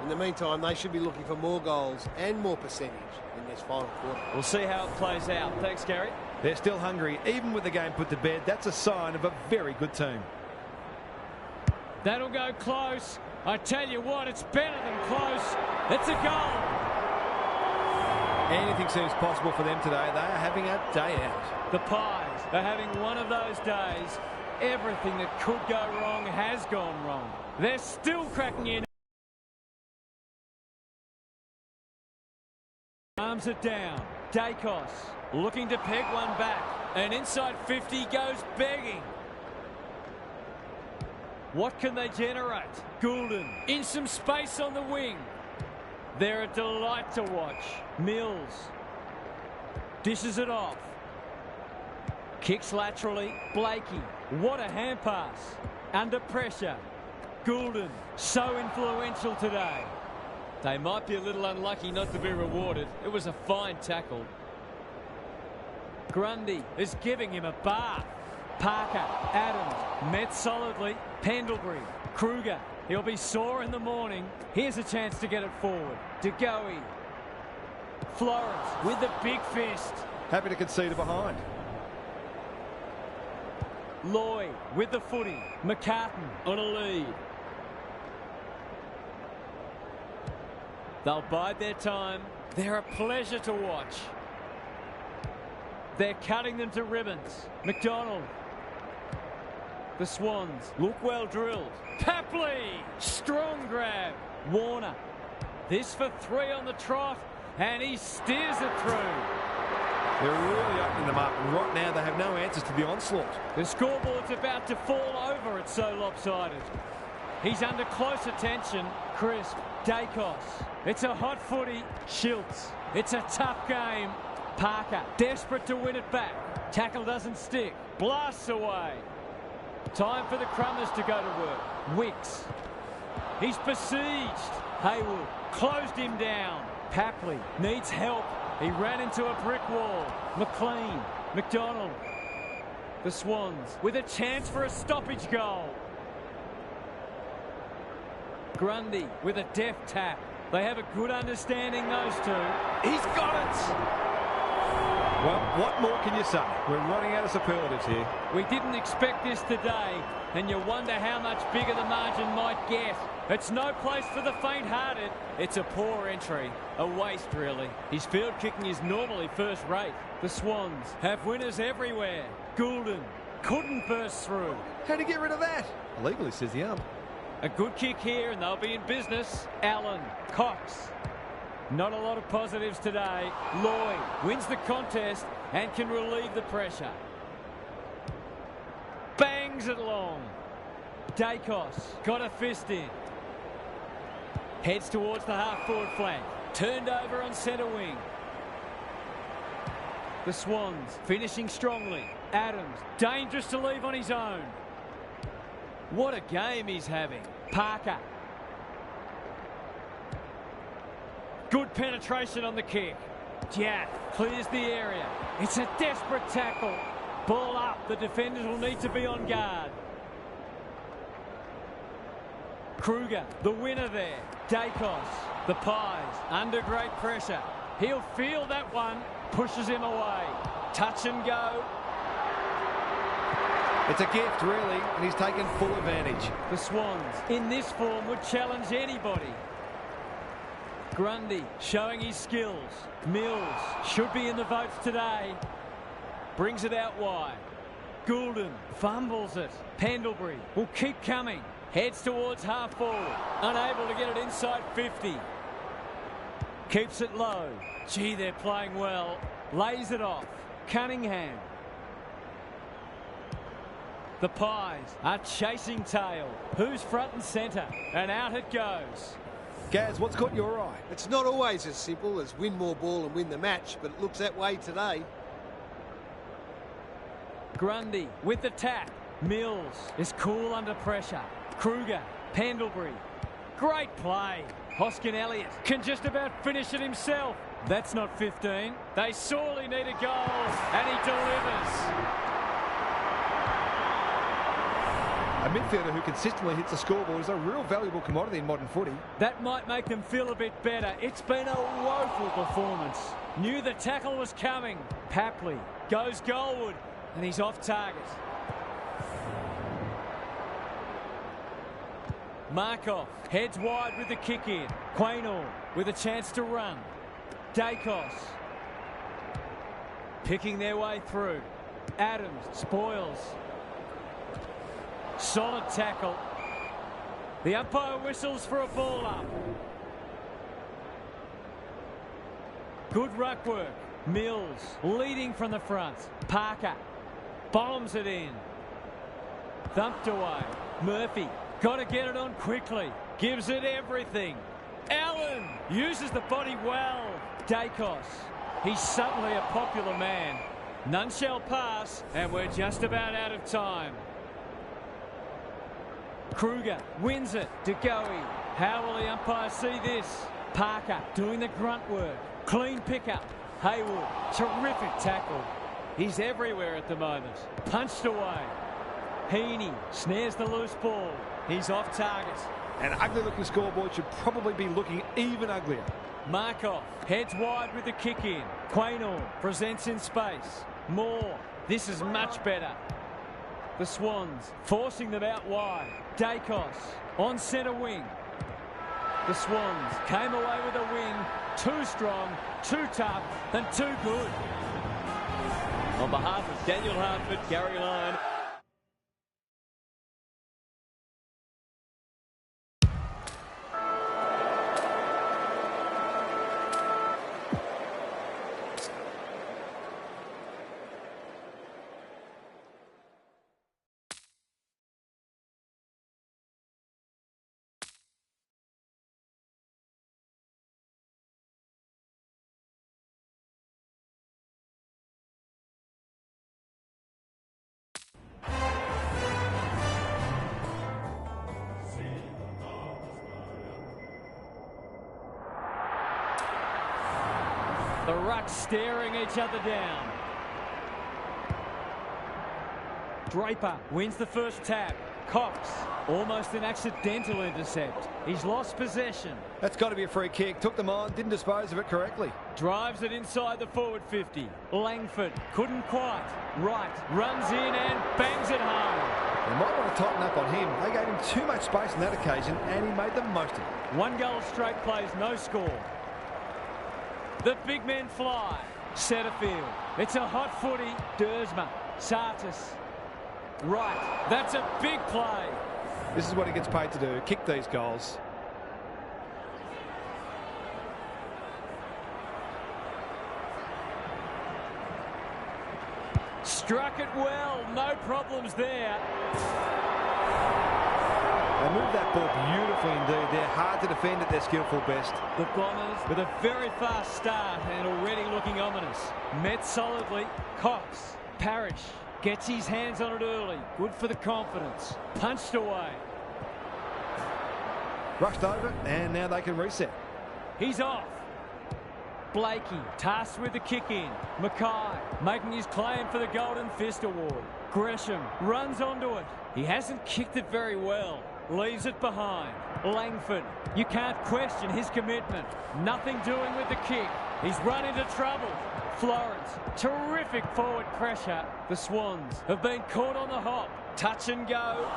In the meantime, they should be looking for more goals and more percentage in this final quarter. We'll see how it plays out. Thanks, Gary. They're still hungry, even with the game put to bed. That's a sign of a very good team. That'll go close. I tell you what, it's better than close. It's a goal. Anything seems possible for them today. They are having a day out. The Pies are having one of those days. Everything that could go wrong has gone wrong. They're still cracking in. Arms it down. Dacos looking to peg one back. And inside 50 goes begging. What can they generate? Goulden in some space on the wing. They're a delight to watch. Mills dishes it off. Kicks laterally. Blakey What a hand pass. Under pressure. Goulden, so influential today. They might be a little unlucky not to be rewarded. It was a fine tackle. Grundy is giving him a bath. Parker, Adams, met solidly. Pendlebury, Kruger. He'll be sore in the morning. Here's a chance to get it forward. De Goey. Florence with the big fist. Happy to concede it behind. Lloyd with the footy. McCartan on a lead. They'll bide their time. They're a pleasure to watch. They're cutting them to ribbons. McDonald. The Swans look well drilled. Papley, strong grab. Warner. This for 3 on the trot, and he steers it through. They're really opening them up. Right now, they have no answers to the onslaught. The scoreboard's about to fall over. It's so lopsided. He's under close attention. Crisp. Dacos. It's a hot footy. Schiltz. It's a tough game. Parker, desperate to win it back. Tackle doesn't stick. Blasts away. Time for the Crummers to go to work. Wicks. He's besieged. Haywood closed him down. Papley needs help. He ran into a brick wall. McLean. McDonald. The Swans with a chance for a stoppage goal. Grundy with a deft tap. They have a good understanding, those two. He's got it! Well, what more can you say? We're running out of superlatives here. We didn't expect this today, and you wonder how much bigger the margin might get. It's no place for the faint-hearted. It's a poor entry. A waste, really. His field kicking is normally first rate. The Swans have winners everywhere. Goulden couldn't burst through. How'd he get rid of that? Illegally, says the ump. A good kick here, and they'll be in business. Allen, Cox. Not a lot of positives today. Lloyd wins the contest and can relieve the pressure. Bangs it long. Dacos got a fist in. Heads towards the half-forward flank. Turned over on centre wing. The Swans finishing strongly. Adams, dangerous to leave on his own. What a game he's having. Parker. Good penetration on the kick. Jack clears the area. It's a desperate tackle. Ball up. The defenders will need to be on guard. Kruger, the winner there. Dacos, the Pies, under great pressure. He'll feel that one. Pushes him away. Touch and go. It's a gift, really, and he's taken full advantage. The Swans, in this form, would challenge anybody. Grundy showing his skills. Mills should be in the votes today. Brings it out wide. Goulden fumbles it. Pendlebury will keep coming. Heads towards half forward. Unable to get it inside 50. Keeps it low. Gee, they're playing well. Lays it off. Cunningham. The Pies are chasing tail. Who's front and centre? And out it goes. Gaz, what's caught your eye? It's not always as simple as win more ball and win the match, but it looks that way today. Grundy with the tap. Mills is cool under pressure. Kruger, Pendlebury. Great play. Hoskin Elliott can just about finish it himself. That's not 15. They sorely need a goal, and he delivers. A midfielder who consistently hits the scoreboard is a real valuable commodity in modern footy. That might make them feel a bit better. It's been a woeful performance. Knew the tackle was coming. Papley goes goalward, and he's off target. Markov heads wide with the kick in. Quaynor with a chance to run. Dacos picking their way through. Adams spoils. Solid tackle. The umpire whistles for a ball up. Good ruck work. Mills leading from the front. Parker bombs it in. Thumped away. Murphy got to get it on quickly. Gives it everything. Allen uses the body well. Dacos. He's suddenly a popular man. None shall pass, and we're just about out of time. Kruger wins it. De Goey. How will the umpire see this? Parker doing the grunt work. Clean pickup. Haywood. Terrific tackle. He's everywhere at the moment. Punched away. Heaney snares the loose ball. He's off target. An ugly-looking scoreboard should probably be looking even uglier. Markov heads wide with the kick in. Quaynor presents in space. Moore. This is much better. The Swans forcing them out wide. Dacos on centre wing. The Swans came away with a win. Too strong, too tough, and too good. On behalf of Daniel Hartford, Gary Lyon. The Rucks staring each other down. Draper wins the first tap. Cox, almost an accidental intercept. He's lost possession. That's got to be a free kick. Took them on, didn't dispose of it correctly. Drives it inside the forward 50. Langford couldn't quite. Wright runs in and bangs it home. They might want to tighten up on him. They gave him too much space on that occasion, and he made the most of it. 1 goal straight plays, no score. The big men fly. Setterfield. It's a hot footy. Dersma. Sartis. Right. That's a big play. This is what he gets paid to do. Kick these goals. Struck it well. No problems there. They moved that ball beautifully indeed. They're hard to defend at their skillful best. The Bombers with a very fast start and already looking ominous. Met solidly. Cox. Parrish gets his hands on it early. Good for the confidence. Punched away. Rushed over, and now they can reset. He's off. Blakey tasked with the kick in. Mackay making his claim for the Golden Fist Award. Gresham runs onto it. He hasn't kicked it very well. Leaves it behind. Langford, you can't question his commitment. Nothing doing with the kick. He's run into trouble. Florence, terrific forward pressure. The Swans have been caught on the hop. Touch and go.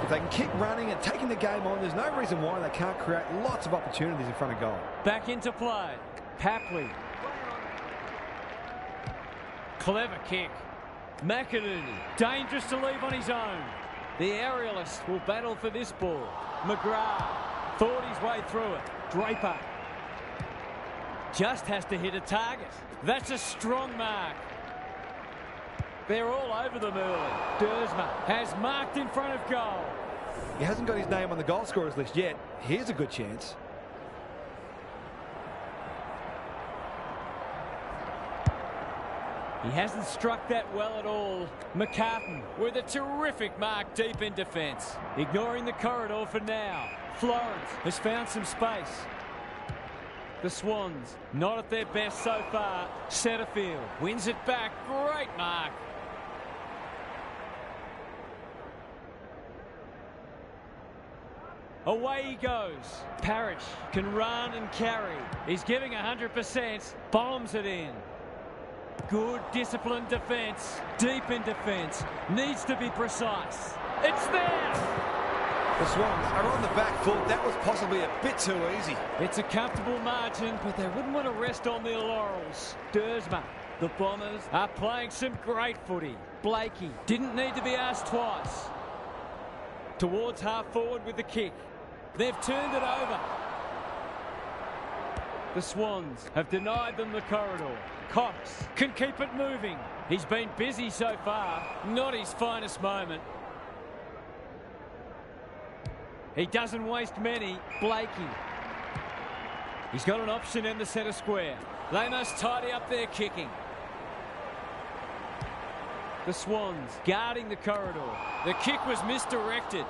If they can keep running and taking the game on, there's no reason why they can't create lots of opportunities in front of goal. Back into play. Papley. Clever kick. McInerney, dangerous to leave on his own. The aerialist will battle for this ball. McGrath thought his way through it. Draper just has to hit a target. That's a strong mark. They're all over them early. Dersma has marked in front of goal. He hasn't got his name on the goal scorers list yet. Here's a good chance. He hasn't struck that well at all. McCartan with a terrific mark deep in defence. Ignoring the corridor for now. Florence has found some space. The Swans not at their best so far. Setterfield wins it back. Great mark. Away he goes. Parrish can run and carry. He's giving 100%. Bombs it in. Good disciplined defence. Deep in defence. Needs to be precise. It's there! The Swans are on the back foot. That was possibly a bit too easy. It's a comfortable margin, but they wouldn't want to rest on their laurels. Dersma. The Bombers are playing some great footy. Blakey didn't need to be asked twice. Towards half forward with the kick. They've turned it over. The Swans have denied them the corridor. Cox can keep it moving. He's been busy so far. Not his finest moment. He doesn't waste many. Blakey. He's got an option in the centre square. They must tidy up their kicking. The Swans guarding the corridor. The kick was misdirected.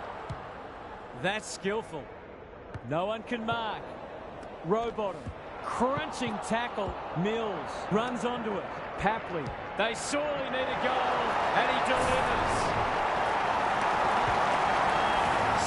That's skillful. No one can mark. Rowbottom. Crunching tackle. Mills runs onto it. Papley. They sorely need a goal, and he delivers.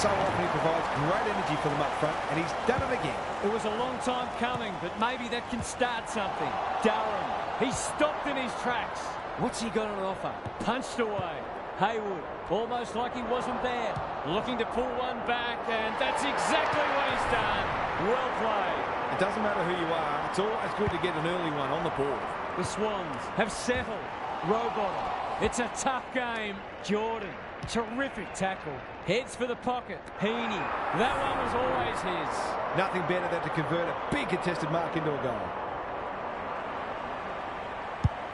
So often he provides great energy for them up front, and he's done it again. It was a long time coming, but maybe that can start something. Durham. He's stopped in his tracks. What's he got on offer? Punched away. Haywood, almost like he wasn't there. Looking to pull one back, and that's exactly what he's done. Well played. It doesn't matter who you are, it's always good to get an early one on the board. The Swans have settled. Rowbottom. It's a tough game. Jordan. Terrific tackle. Heads for the pocket. Heaney. That one was always his. Nothing better than to convert a big contested mark into a goal.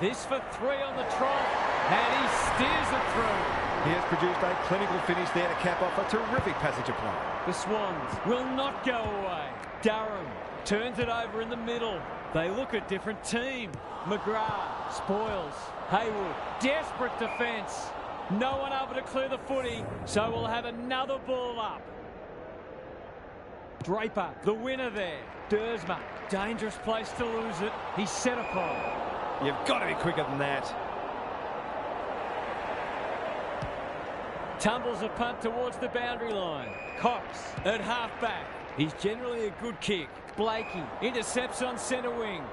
This for 3 on the trot, and he steers it through. He has produced a clinical finish there to cap off a terrific passage of play. The Swans will not go away. Durham turns it over in the middle. They look a different team. McGrath, Spoils, Haywood, desperate defence. No one able to clear the footy, so we'll have another ball up. Draper, the winner there. Dersma, dangerous place to lose it. He's set upon. You've got to be quicker than that. Tumbles a punt towards the boundary line. Cox at half-back. He's generally a good kick. Blakey intercepts on centre wing.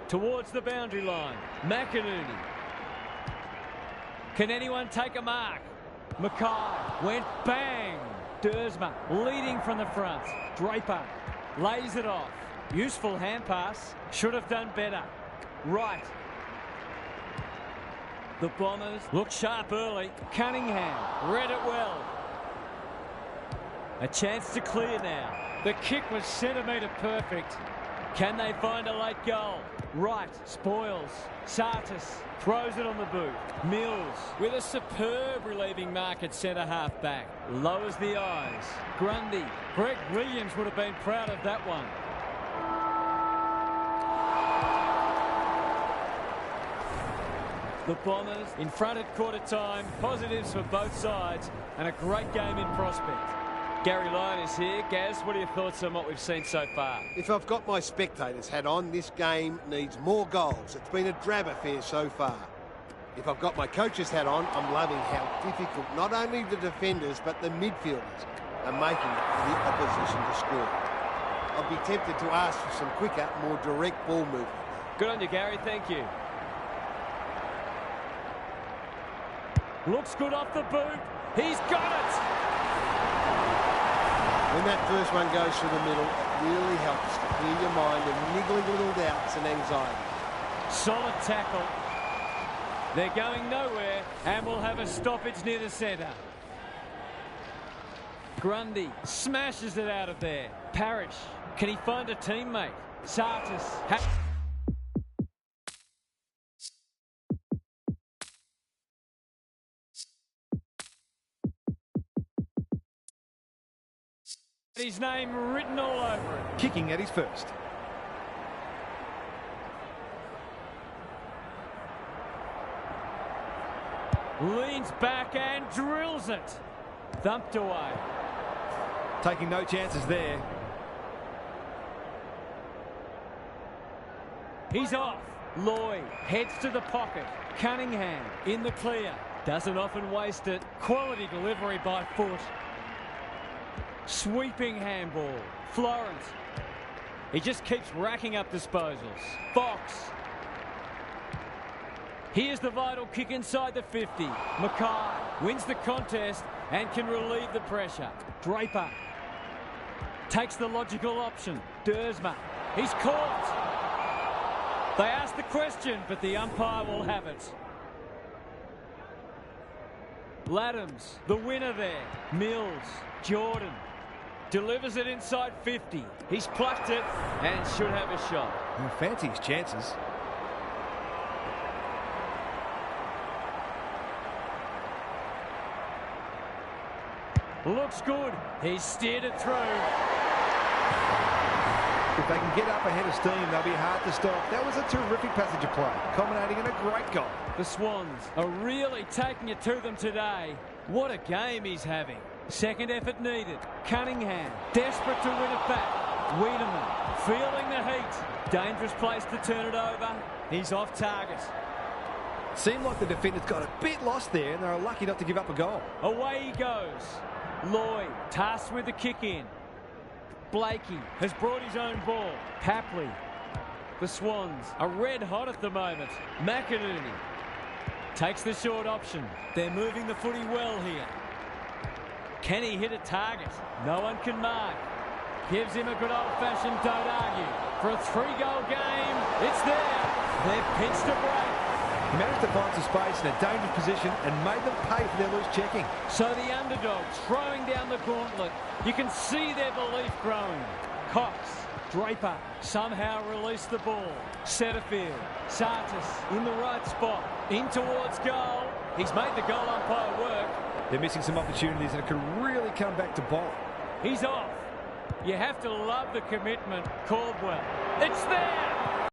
Towards the boundary line. McInerney. Can anyone take a mark? Mackay went bang. Dersma leading from the front. Draper lays it off. Useful hand pass. Should have done better. Right. The Bombers look sharp early. Cunningham read it well. A chance to clear now. The kick was centimetre perfect. Can they find a late goal? Right. Spoils. Sartis throws it on the boot. Mills with a superb relieving mark at centre half back. Lowers the eyes. Grundy. Greg Williams would have been proud of that one. The Bombers in front at quarter time. Positives for both sides and a great game in prospect. Gary Lyon is here. Gaz, what are your thoughts on what we've seen so far? If I've got my spectators hat on, this game needs more goals. It's been a drab affair so far. If I've got my coach's hat on, I'm loving how difficult not only the defenders but the midfielders are making it for the opposition to score. I'll be tempted to ask for some quicker, more direct ball movement. Good on you, Gary. Thank you. Looks good off the boot. He's got it! When that first one goes through the middle, it really helps to clear your mind of niggling little doubts and anxiety. Solid tackle. They're going nowhere and we'll have a stoppage near the centre. Grundy smashes it out of there. Parrish, can he find a teammate? Sartis. His name written all over it. Kicking at his first. Leans back and drills it. Thumped away. Taking no chances there. He's off. Lloyd heads to the pocket. Cunningham in the clear. Doesn't often waste it. Quality delivery by foot. Sweeping handball. Florence. He just keeps racking up disposals. Fox. Here's the vital kick inside the 50. Mackay wins the contest and can relieve the pressure. Draper takes the logical option. Dersma. He's caught. They ask the question, but the umpire will have it. Laddams, the winner there. Mills. Jordan. Delivers it inside 50. He's plucked it and should have a shot. He fancies his chances. Looks good. He's steered it through. If they can get up ahead of steam, they'll be hard to stop. That was a terrific passage of play, culminating in a great goal. The Swans are really taking it to them today. What a game he's having. Second effort needed. Cunningham, desperate to win it back. Wiedemann, feeling the heat. Dangerous place to turn it over. He's off target. Seemed like the defenders got a bit lost there, and they were lucky not to give up a goal. Away he goes. Lloyd, tasked with the kick in. Blakey has brought his own ball. Papley. The Swans are red hot at the moment. McInerney takes the short option. They're moving the footy well here. Can he hit a target? No one can mark. Gives him a good old-fashioned don't argue. For a 3-goal game, it's there. They're pitched to break. He managed to find some space in a dangerous position and made them pay for their loose checking. So the underdogs throwing down the gauntlet. You can see their belief growing. Cox, Draper somehow released the ball. Setterfield, Sartis in the right spot. In towards goal. He's made the goal umpire work. They're missing some opportunities and it could really come back to bite. He's off. You have to love the commitment. Caldwell. It's there!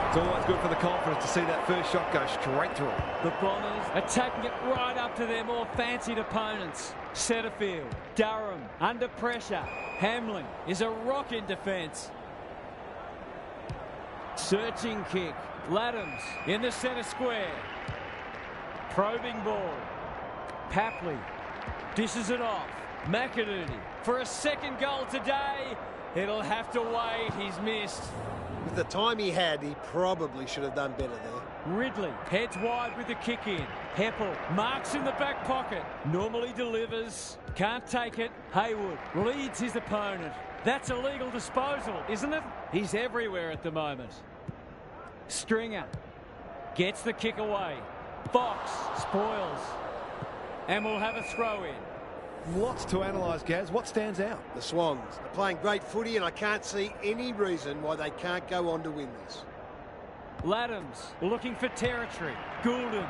It's always good for the confidence to see that first shot go straight through. The Bombers attacking it right up to their more fancied opponents. Setterfield, Durham under pressure. Hamlin is a rock in defence. Searching kick. Laddams in the centre square. Probing ball. Papley dishes it off. McInerney for a second goal today. It'll have to wait. He's missed. With the time he had, he probably should have done better there. Ridley heads wide with the kick in. Heppel marks in the back pocket. Normally delivers. Can't take it. Haywood leads his opponent. That's a legal disposal, isn't it? He's everywhere at the moment. Stringer gets the kick away. Fox spoils. And we'll have a throw in. Lots to analyse, Gaz. What stands out? The Swans are playing great footy and I can't see any reason why they can't go on to win this. Laddams looking for territory. Goulden.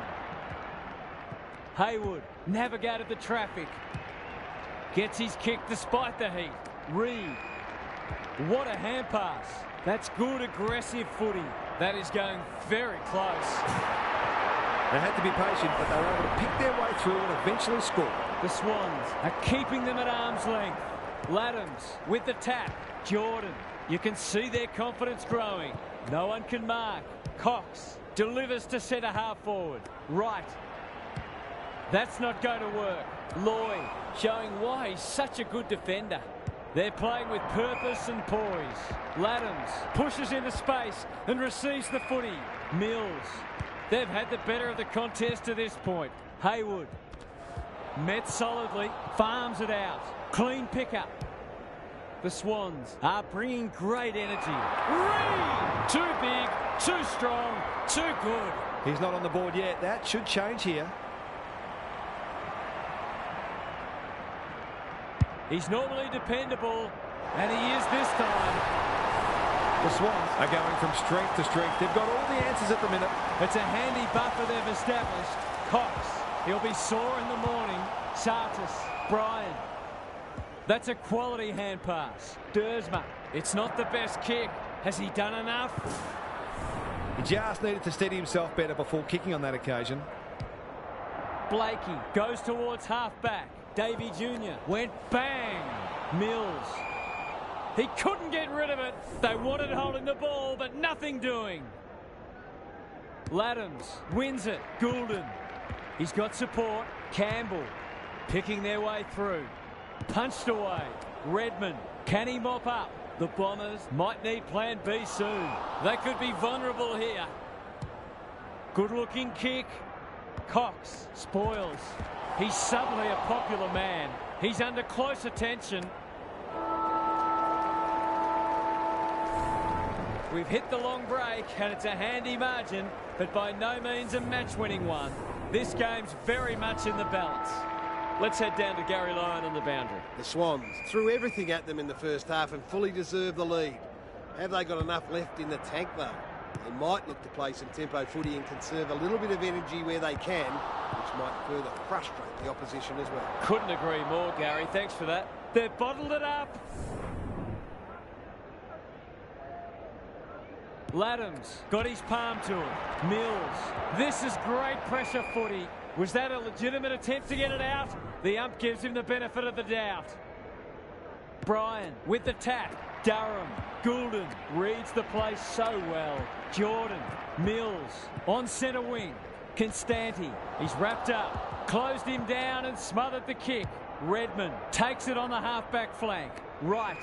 Haywood navigated the traffic. Gets his kick despite the heat. Reed. What a hand pass. That's good aggressive footy. That is going very close. They had to be patient, but they were able to pick their way through and eventually score. The Swans are keeping them at arm's length. Laddams with the tap. Jordan. You can see their confidence growing. No one can mark. Cox delivers to centre half forward. Right. That's not going to work. Lloyd showing why he's such a good defender. They're playing with purpose and poise. Laddams pushes into space and receives the footy. Mills. They've had the better of the contest to this point. Haywood. Met solidly. Farms it out. Clean pickup. The Swans are bringing great energy. Reed! Too big, too strong, too good. He's not on the board yet. That should change here. He's normally dependable, and he is this time. The Swans are going from strength to strength. They've got all the answers at the minute. It's a handy buffer they've established. Cox, he'll be sore in the morning. Sartis, Bryan. That's a quality hand pass. Dersma, it's not the best kick. Has he done enough? He just needed to steady himself better before kicking on that occasion. Blakey goes towards half-back. Davey Jr. went bang. Mills. He couldn't get rid of it. They wanted holding the ball, but nothing doing. Laddams wins it. Goulden. He's got support. Campbell picking their way through. Punched away. Redmond. Can he mop up? The Bombers might need plan B soon. They could be vulnerable here. Good-looking kick. Cox spoils. He's suddenly a popular man. He's under close attention. We've hit the long break and it's a handy margin, but by no means a match-winning one. This game's very much in the balance. Let's head down to Gary Lyon on the boundary. The Swans threw everything at them in the first half and fully deserved the lead. Have they got enough left in the tank though? They might look to play some tempo footy and conserve a little bit of energy where they can, which might further frustrate the opposition as well. Couldn't agree more, Gary. Thanks for that. They've bottled it up. Laddams got his palm to it. Mills. This is great pressure footy. Was that a legitimate attempt to get it out? The ump gives him the benefit of the doubt. Bryan with the tap. Durham. Goulden reads the play so well. Jordan. Mills on centre wing. Constanti. He's wrapped up. Closed him down and smothered the kick. Redmond takes it on the half-back flank. Right.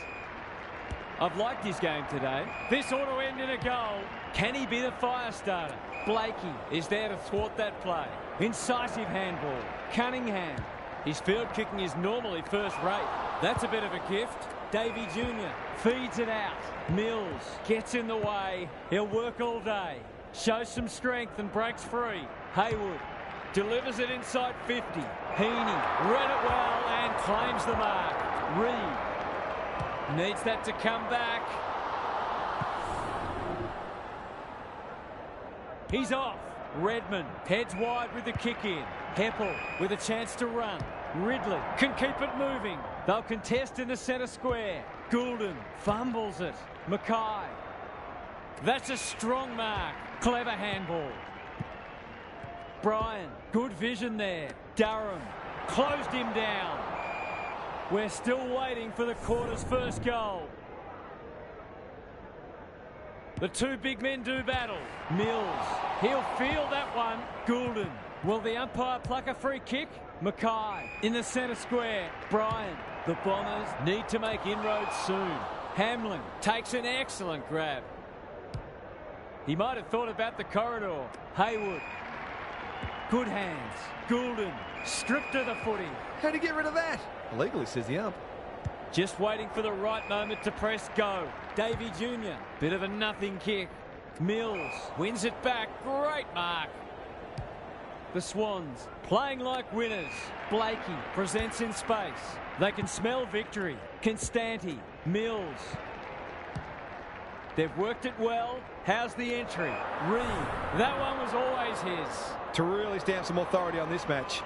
I've liked his game today. This ought to end in a goal. Can he be the fire starter? Blakey is there to thwart that play. Incisive handball. Cunningham. His field kicking is normally first rate. That's a bit of a gift. Davey Jr. feeds it out. Mills gets in the way. He'll work all day. Shows some strength and breaks free. Haywood delivers it inside 50. Heaney read it well and claims the mark. Reed needs that to come back. He's off. Redmond heads wide with the kick in. Heppel with a chance to run. Ridley can keep it moving. They'll contest in the centre square. Goulden fumbles it. Mackay. That's a strong mark. Clever handball. Bryan, good vision there. Durham closed him down. We're still waiting for the quarter's first goal. The two big men do battle. Mills, he'll feel that one. Goulden, will the umpire pluck a free kick? Mackay in the centre square. Bryan, the Bombers need to make inroads soon. Hamlin takes an excellent grab. He might have thought about the corridor. Haywood, good hands. Goulden, stripped of the footy. How'd he get rid of that? Illegally, says the ump. Just waiting for the right moment to press go. Davey Jr. Bit of a nothing kick. Mills wins it back. Great mark. The Swans playing like winners. Blakey presents in space. They can smell victory. Constanti. Mills. They've worked it well. How's the entry? Reed. That one was always his. To really stamp some authority on this match.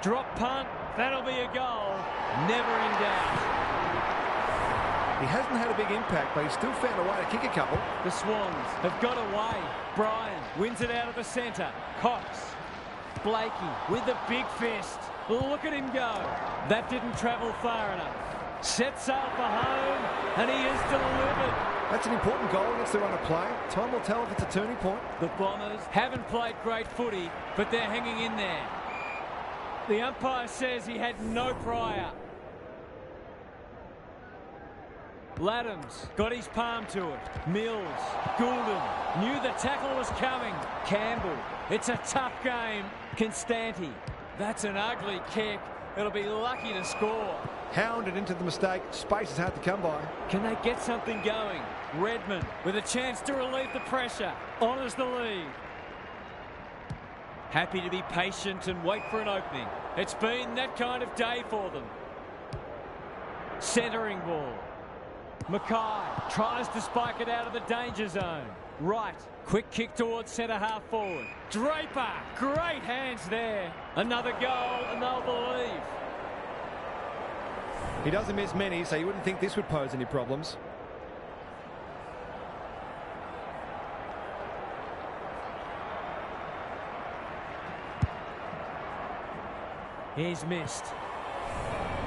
Drop punt. That'll be a goal. Never in doubt. He hasn't had a big impact, but he's still found a way to kick a couple. The Swans have got away. Bryan wins it out of the centre. Cox. Blakey with the big fist. Look at him go. That didn't travel far enough. Sets sail for home, and he is delivered. That's an important goal against the run of play. Time will tell if it's a turning point. The Bombers haven't played great footy, but they're hanging in there. The umpire says he had no prior. Laddams got his palm to it. Mills, Goulden knew the tackle was coming. Campbell, it's a tough game. Constanti, that's an ugly kick. It'll be lucky to score. Hounded into the mistake. Space is hard to come by. Can they get something going? Redmond with a chance to relieve the pressure. Honours the lead. Happy to be patient and wait for an opening. It's been that kind of day for them. Centering ball. Mackay tries to spike it out of the danger zone. Right, quick kick towards centre half forward. Draper, great hands there. Another goal and they'll believe. He doesn't miss many, so you wouldn't think this would pose any problems. He's missed.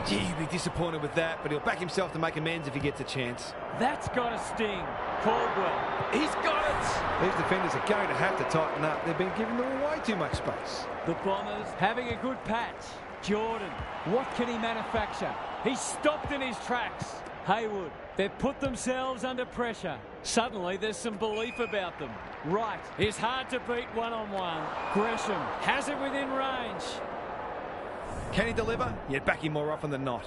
Gee, he'd be disappointed with that, but he'll back himself to make amends if he gets a chance. That's got a sting. Caldwell, he's got it! These defenders are going to have to tighten up. They've been giving them way too much space. The Bombers having a good patch. Jordan, what can he manufacture? He's stopped in his tracks. Haywood, they've put themselves under pressure. Suddenly there's some belief about them. Wright is hard to beat one-on-one. Gresham has it within range. Can he deliver? You'd back him more often than not.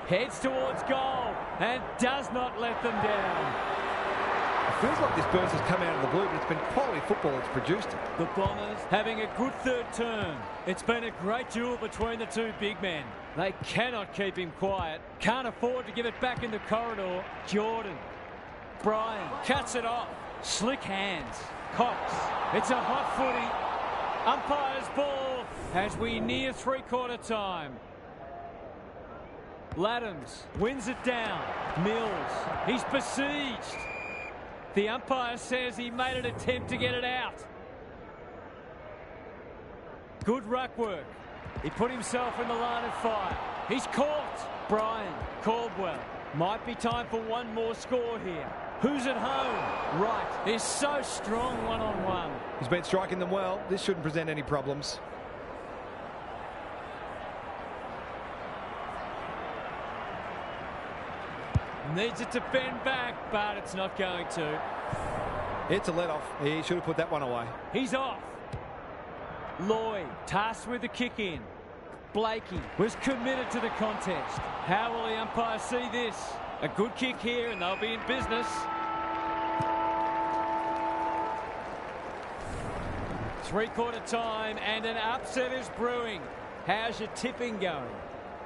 Heads towards goal and does not let them down. It feels like this burst has come out of the blue, but it's been quality football that's produced it. The Bombers having a good third turn. It's been a great duel between the two big men. They cannot keep him quiet. Can't afford to give it back in the corridor. Jordan Bryan cuts it off. Slick hands. Cox. It's a hot footy. Umpire's ball as we near three-quarter time. Laddams wins it down. Mills. He's besieged. The umpire says he made an attempt to get it out. Good ruck work. He put himself in the line of fire. He's caught. Bryan. Caldwell. Might be time for one more score here. Who's at home? Wright is so strong one-on-one. He's been striking them well. This shouldn't present any problems. Needs it to bend back, but it's not going to. It's a let-off. He should have put that one away. He's off. Lloyd tasked with the kick in. Blakey was committed to the contest. How will the umpire see this? A good kick here and they'll be in business. Three-quarter time and an upset is brewing. How's your tipping going?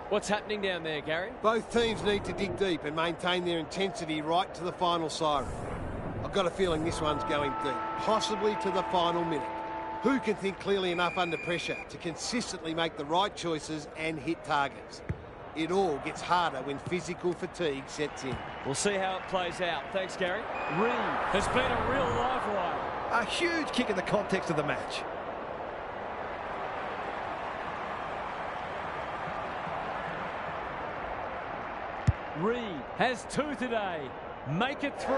What's happening down there, Gary? Both teams need to dig deep and maintain their intensity right to the final siren. I've got a feeling this one's going deep, possibly to the final minute. Who can think clearly enough under pressure to consistently make the right choices and hit targets? It all gets harder when physical fatigue sets in. We'll see how it plays out. Thanks, Gary. Reed has been a real live wire. A huge kick in the context of the match. Reed has two today. Make it three.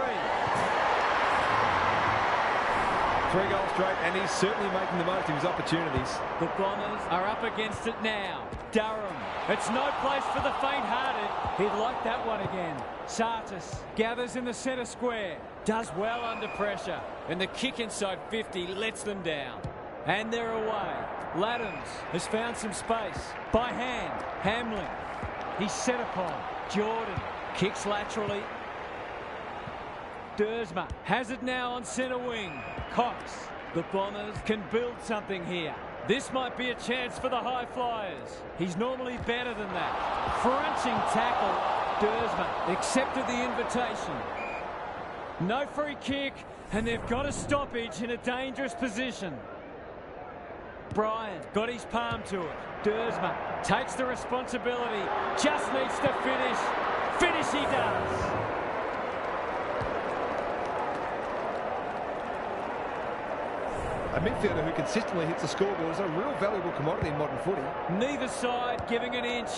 3 goals straight, and he's certainly making the most of his opportunities. The Bombers are up against it now. Durham. It's no place for the faint-hearted. He'd like that one again. Sartis gathers in the centre square. Does well under pressure. And the kick inside 50 lets them down. And they're away. Laddams has found some space. By hand. Hamlin. He's set upon. Jordan kicks laterally. Dersma has it now on centre wing. Cox. The Bombers can build something here. This might be a chance for the high flyers. He's normally better than that. Crunching tackle. Dersma accepted the invitation. No free kick, and they've got a stoppage in a dangerous position. Bryan got his palm to it. Dersma takes the responsibility. Just needs to finish. Finish he does. A midfielder who consistently hits the scoreboard is a real valuable commodity in modern footy. Neither side giving an inch.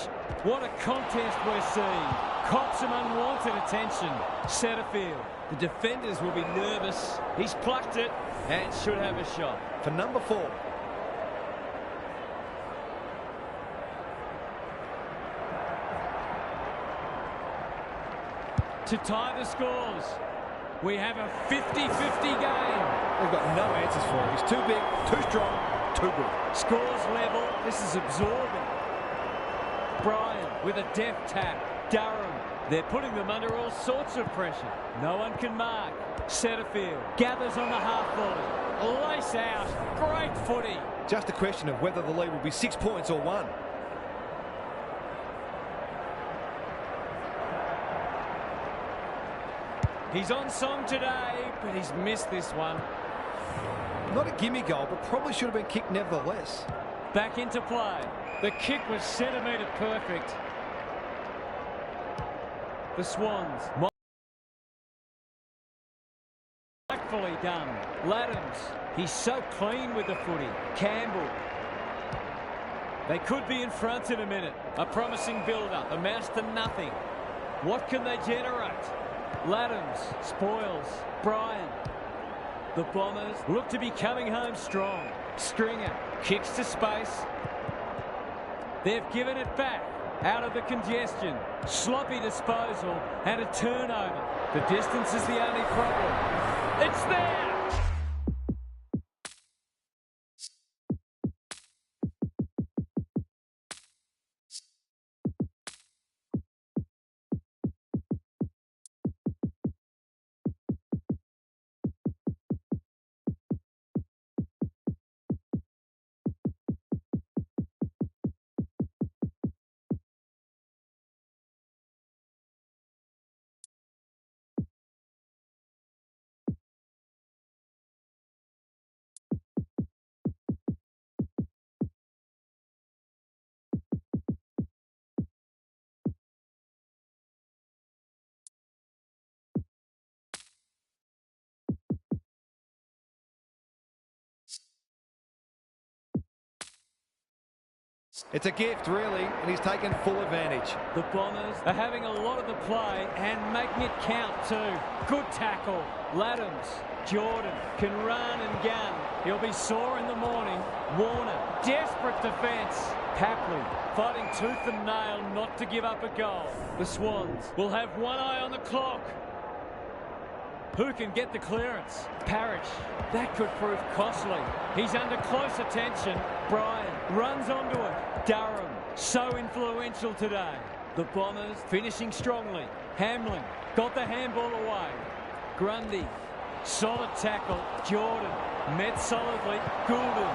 What a contest we're seeing. Cops some unwanted attention. Setterfield. The defenders will be nervous. He's plucked it and should have a shot. For number 4. To tie the scores. We have a 50-50 game. They've got no answers for him. He's too big, too strong, too good. Scores level. This is absorbing. Bryan with a deft tap. Durham. They're putting them under all sorts of pressure. No one can mark. Setterfield gathers on the half volley. Lace out. Great footy. Just a question of whether the lead will be 6 points or 1. He's on song today, but he's missed this one. Not a gimme goal, but probably should have been kicked nevertheless. Back into play. The kick was centimetre perfect. The Swans. Rightfully done. Laddams. He's so clean with the footy. Campbell. They could be in front in a minute. A promising build-up. Amounts to nothing. What can they generate? Laddams. Spoils. Bryan. The Bombers look to be coming home strong. Stringer kicks to space. They've given it back out of the congestion. Sloppy disposal and a turnover. The distance is the only problem. It's there! It's a gift, really, and he's taken full advantage. The Bombers are having a lot of the play and making it count too. Good tackle. Laddams. Jordan can run and gun. He'll be sore in the morning. Warner. Desperate defence. Papley fighting tooth and nail not to give up a goal. The Swans will have one eye on the clock. Who can get the clearance? Parrish. That could prove costly. He's under close attention. Bryan runs onto it. Durham, so influential today. The Bombers finishing strongly. Hamlin got the handball away. Grundy, solid tackle. Jordan met solidly. Goulden.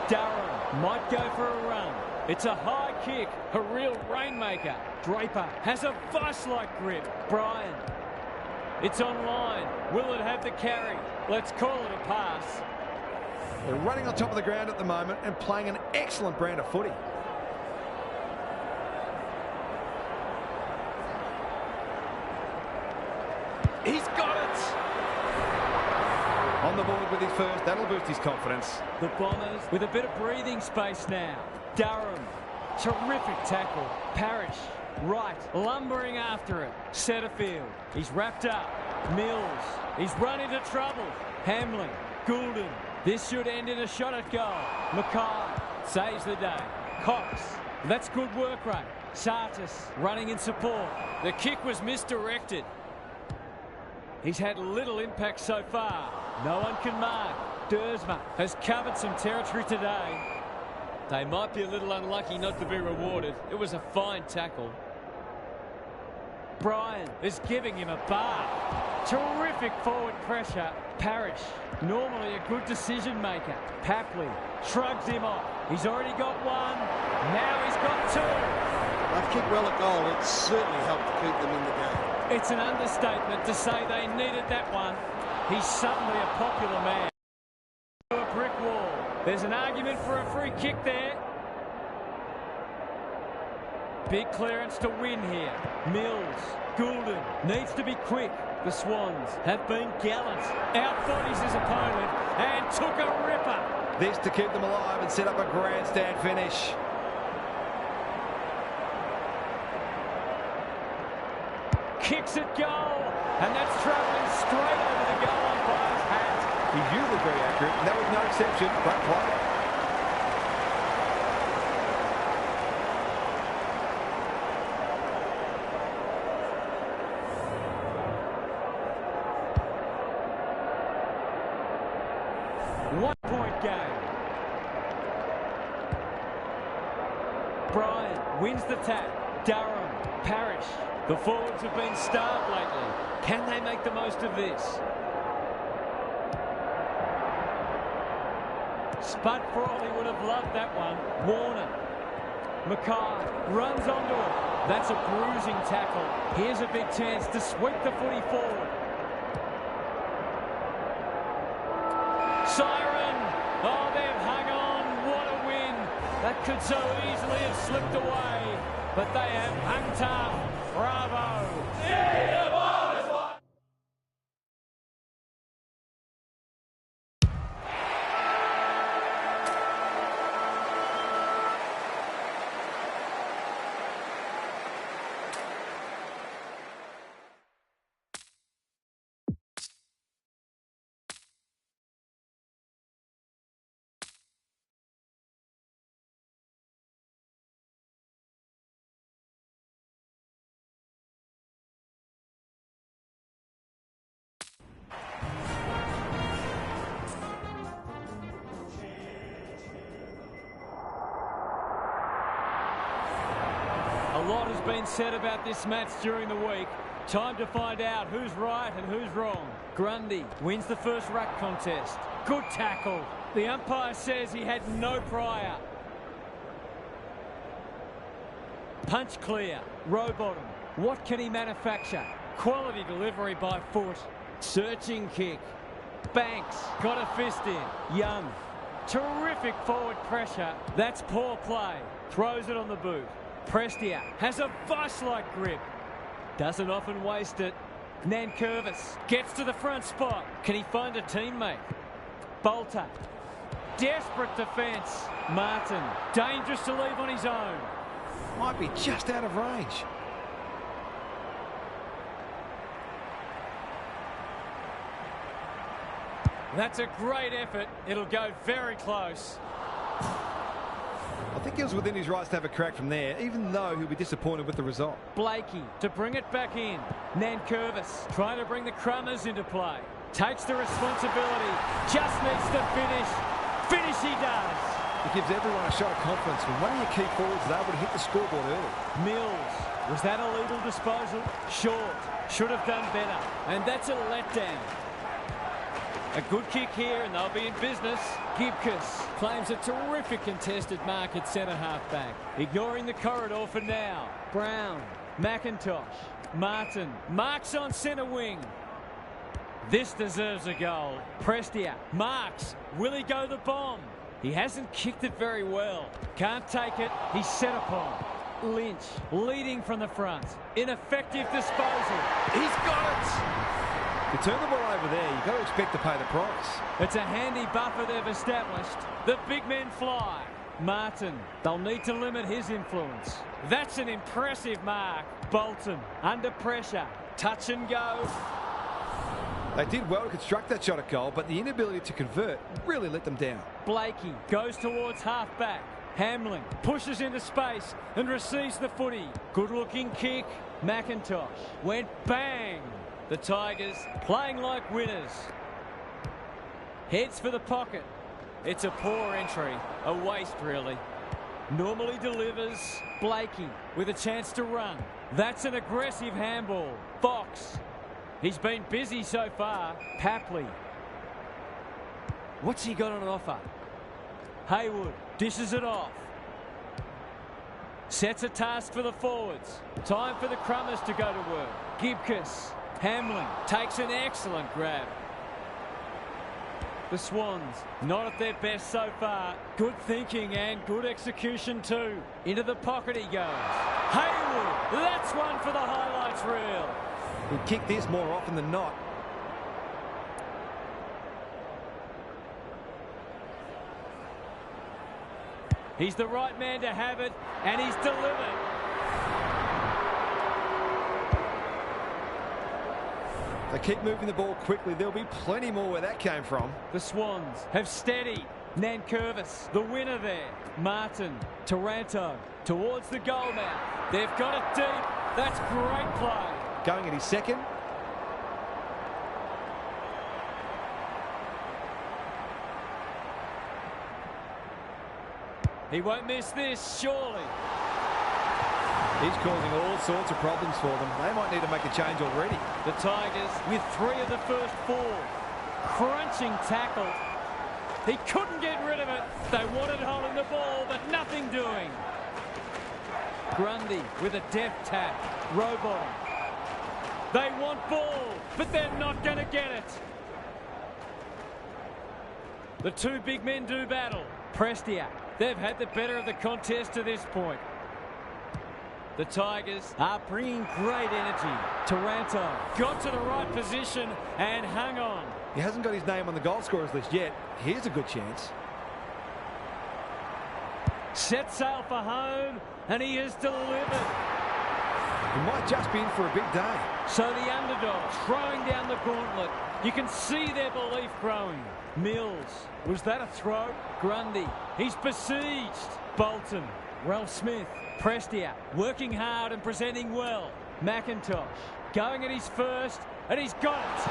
Durham might go for a run. It's a high kick, a real rainmaker. Draper has a vice-like grip. Bryan. It's online. Will it have the carry? Let's call it a pass. They're running on top of the ground at the moment and playing an excellent brand of footy. He's got it! On the board with his first. That'll boost his confidence. The Bombers with a bit of breathing space now. Durham. Terrific tackle. Parrish. Right, lumbering after it. Setterfield, he's wrapped up. Mills, he's run into trouble. Hamlin, Goulden. This should end in a shot at goal. Mackay saves the day. Cox, that's good work rate. Sartis running in support. The kick was misdirected. He's had little impact so far. No one can mark. Dersma has covered some territory today. They might be a little unlucky not to be rewarded. It was a fine tackle. Bryan is giving him a bar. Terrific forward pressure. Parrish, normally a good decision maker. Papley shrugs him off. He's already got one. Now he's got two. They've kicked well at goal. It's certainly helped to keep them in the game. It's an understatement to say they needed that one. He's suddenly a popular man. A brick wall. There's an argument for a free kick there. Big clearance to win here. Mills, Goulden needs to be quick. The Swans have been gallant. Outfought his opponent and took a ripper. This to keep them alive and set up a grandstand finish. Kicks at goal, and that's travelling straight over the goal umpire's hat. He's usually very accurate, and that was no exception. Great play. One-point game. Bryan wins the tap. Durham, Parrish. The forwards have been starved lately. Can they make the most of this? Spud Frawley would have loved that one. Warner. Mackay runs onto it. That's a bruising tackle. Here's a big chance to sweep the footy forward. Siren! Oh, they've hung on. What a win. That could so easily have slipped away. But they have hung tough. Bravo! A lot has been said about this match during the week. Time to find out who's right and who's wrong. Grundy wins the first ruck contest. Good tackle. The umpire says he had no prior. Punch clear. Row bottom. What can he manufacture? Quality delivery by foot. Searching kick. Banks got a fist in. Young. Terrific forward pressure. That's poor play. Throws it on the boot. Prestia has a vice-like grip. Doesn't often waste it. Nankervis gets to the front spot. Can he find a teammate? Bolter Desperate defence. Martin, dangerous to leave on his own. Might be just out of range. That's a great effort. It'll go very close. I think he was within his rights to have a crack from there, even though he'll be disappointed with the result. Blakey to bring it back in. Nankervis trying to bring the Crummers into play. Takes the responsibility. Just needs to finish. Finish he does. It gives everyone a shot of confidence when one of your key forwards is able to hit the scoreboard early. Mills. Was that a legal disposal? Short. Should have done better. And that's a letdown. A good kick here and they'll be in business. Gibcus Claims a terrific contested mark at centre half back. ignoring the corridor for now. Brown. McIntosh. Martin. Marks on centre wing. This deserves a goal. Prestia. Marks. Will he go the bomb? He hasn't kicked it very well. Can't take it. He's set upon. Lynch leading from the front. Ineffective disposal. He's got it. You turn the ball over there, you've got to expect to pay the price. It's a handy buffer they've established. The big men fly. Martin, they'll need to limit his influence. That's an impressive mark. Bolton, under pressure. Touch and go. They did well to construct that shot at goal, but the inability to convert really let them down. Blakey goes towards half-back. Hamlin pushes into space and receives the footy. Good-looking kick. McIntosh went bang. The Tigers playing like winners. Heads for the pocket. It's a poor entry. A waste, really. Normally delivers. Blakey with a chance to run. That's an aggressive handball. Fox. He's been busy so far. Papley. What's he got on offer? Haywood dishes it off. Sets a task for the forwards. Time for the Crummers to go to work. Gibcus. Hamlin takes an excellent grab. The Swans not at their best so far. Good thinking and good execution too. Into the pocket he goes. Haywood, that's one for the highlights reel. He'd kick this more often than not. He's the right man to have it, and he's delivered. They keep moving the ball quickly. There'll be plenty more where that came from. The Swans have steadied. Nankervis, the winner there. Martin, Taranto, towards the goal mouth. They've got it deep. That's great play. Going at his second. He won't miss this, surely. He's causing all sorts of problems for them. They might need to make a change already. The Tigers with 3 of the first 4. Crunching tackle. He couldn't get rid of it. They wanted holding the ball, but nothing doing. Grundy with a deft tap. Rowbottom. They want ball, but they're not going to get it. The two big men do battle. Prestia. They've had the better of the contest to this point. The Tigers are bringing great energy. Taranto got to the right position and hung on. He hasn't got his name on the goal scorers list yet. Here's a good chance. Set sail for home, and he has delivered. He might just be in for a big day. So the underdog throwing down the gauntlet. You can see their belief growing. Mills. Was that a throw? Grundy. He's besieged. Bolton. Ralph Smith. Prestia. Working hard and presenting well. McIntosh. Going at his first, and he's got it.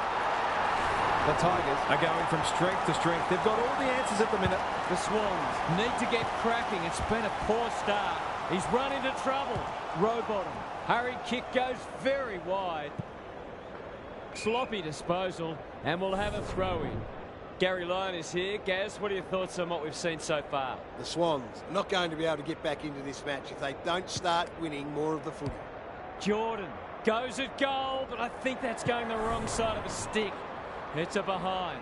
The Tigers are going from strength to strength. They've got all the answers at the minute. The Swans need to get cracking. It's been a poor start. He's run into trouble. Rowbottom. Hurried kick goes very wide. Sloppy disposal, and we'll have a throw-in. Gary Lyon is here. Gaz, what are your thoughts on what we've seen so far? The Swans are not going to be able to get back into this match if they don't start winning more of the footy. Jordan goes at goal, but I think that's going the wrong side of the stick. It's a behind.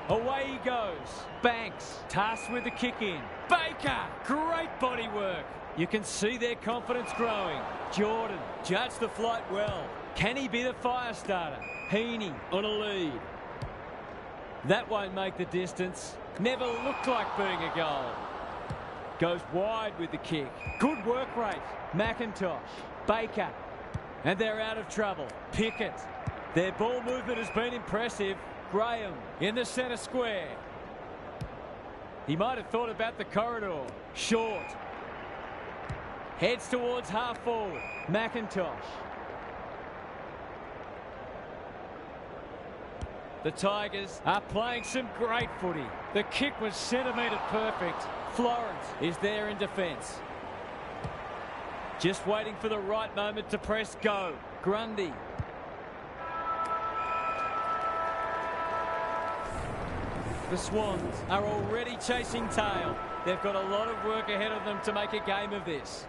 Away he goes. Banks tasked with the kick in. Baker, great body work. You can see their confidence growing. Jordan judged the flight well. Can he be the fire starter? Heaney on a lead. That won't make the distance. Never looked like being a goal. Goes wide with the kick. Good work rate. McIntosh. Baker. And they're out of trouble. Pickett. Their ball movement has been impressive. Graham in the centre square. He might have thought about the corridor. Short. Heads towards half forward. McIntosh. The Tigers are playing some great footy. The kick was centimetre perfect. Florence is there in defence. Just waiting for the right moment to press go. Grundy. The Swans are already chasing tail. They've got a lot of work ahead of them to make a game of this.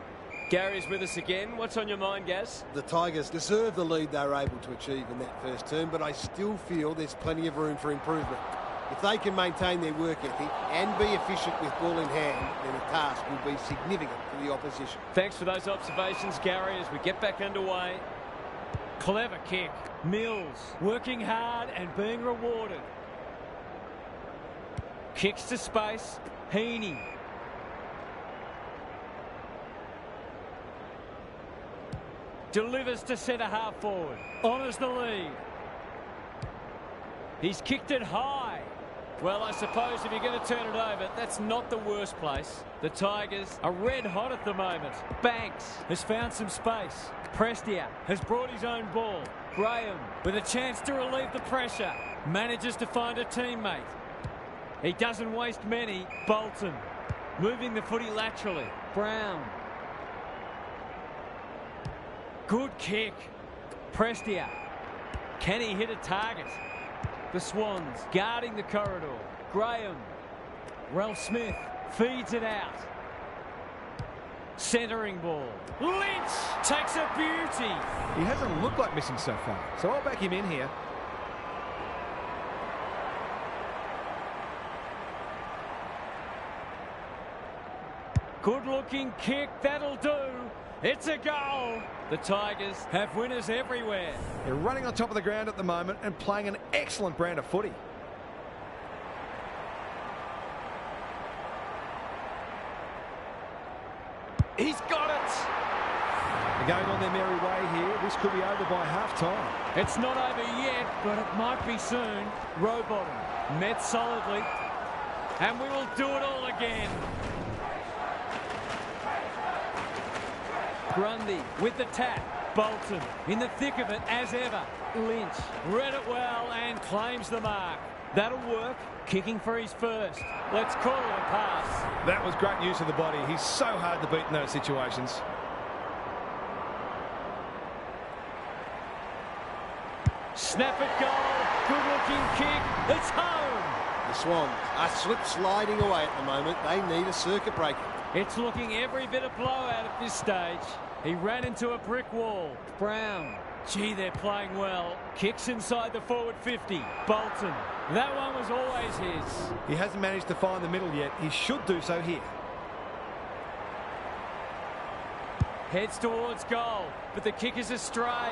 Gary's with us again. What's on your mind, Gaz? The Tigers deserve the lead they were able to achieve in that first term, but I still feel there's plenty of room for improvement. If they can maintain their work ethic and be efficient with ball in hand, then the task will be significant for the opposition. Thanks for those observations, Gary, as we get back underway. Clever kick. Mills working hard and being rewarded. Kicks to space. Heaney. Delivers to centre half forward. Honours the lead. He's kicked it high. Well, I suppose if you're going to turn it over, that's not the worst place. The Tigers are red hot at the moment. Banks has found some space. Prestia has brought his own ball. Graham with a chance to relieve the pressure. Manages to find a teammate. He doesn't waste many. Bolton moving the footy laterally. Brown. Good kick. Prestia. Can he hit a target? The Swans guarding the corridor. Graham. Ralph Smith feeds it out. Centering ball. Lynch takes a beauty. He hasn't looked like missing so far, so I'll back him in here. Good looking kick. That'll do. It's a goal. The Tigers have winners everywhere. They're running on top of the ground at the moment and playing an excellent brand of footy. He's got it. They're going on their merry way here. This could be over by half-time. It's not over yet, but it might be soon. Rowbottom met solidly. And we will do it all again. Grundy with the tap. Bolton in the thick of it as ever. Lynch read it well and claims the mark. That'll work. Kicking for his first. Let's call it a pass. That was great use of the body. He's so hard to beat in those situations. Snap it goal. Good looking kick. It's home. The Swans are slip-sliding away at the moment. They need a circuit breaker. It's looking every bit of blowout at this stage. He ran into a brick wall. Brown. Gee, they're playing well. Kicks inside the forward 50. Bolton. That one was always his. He hasn't managed to find the middle yet. He should do so here. Heads towards goal, but the kick is astray.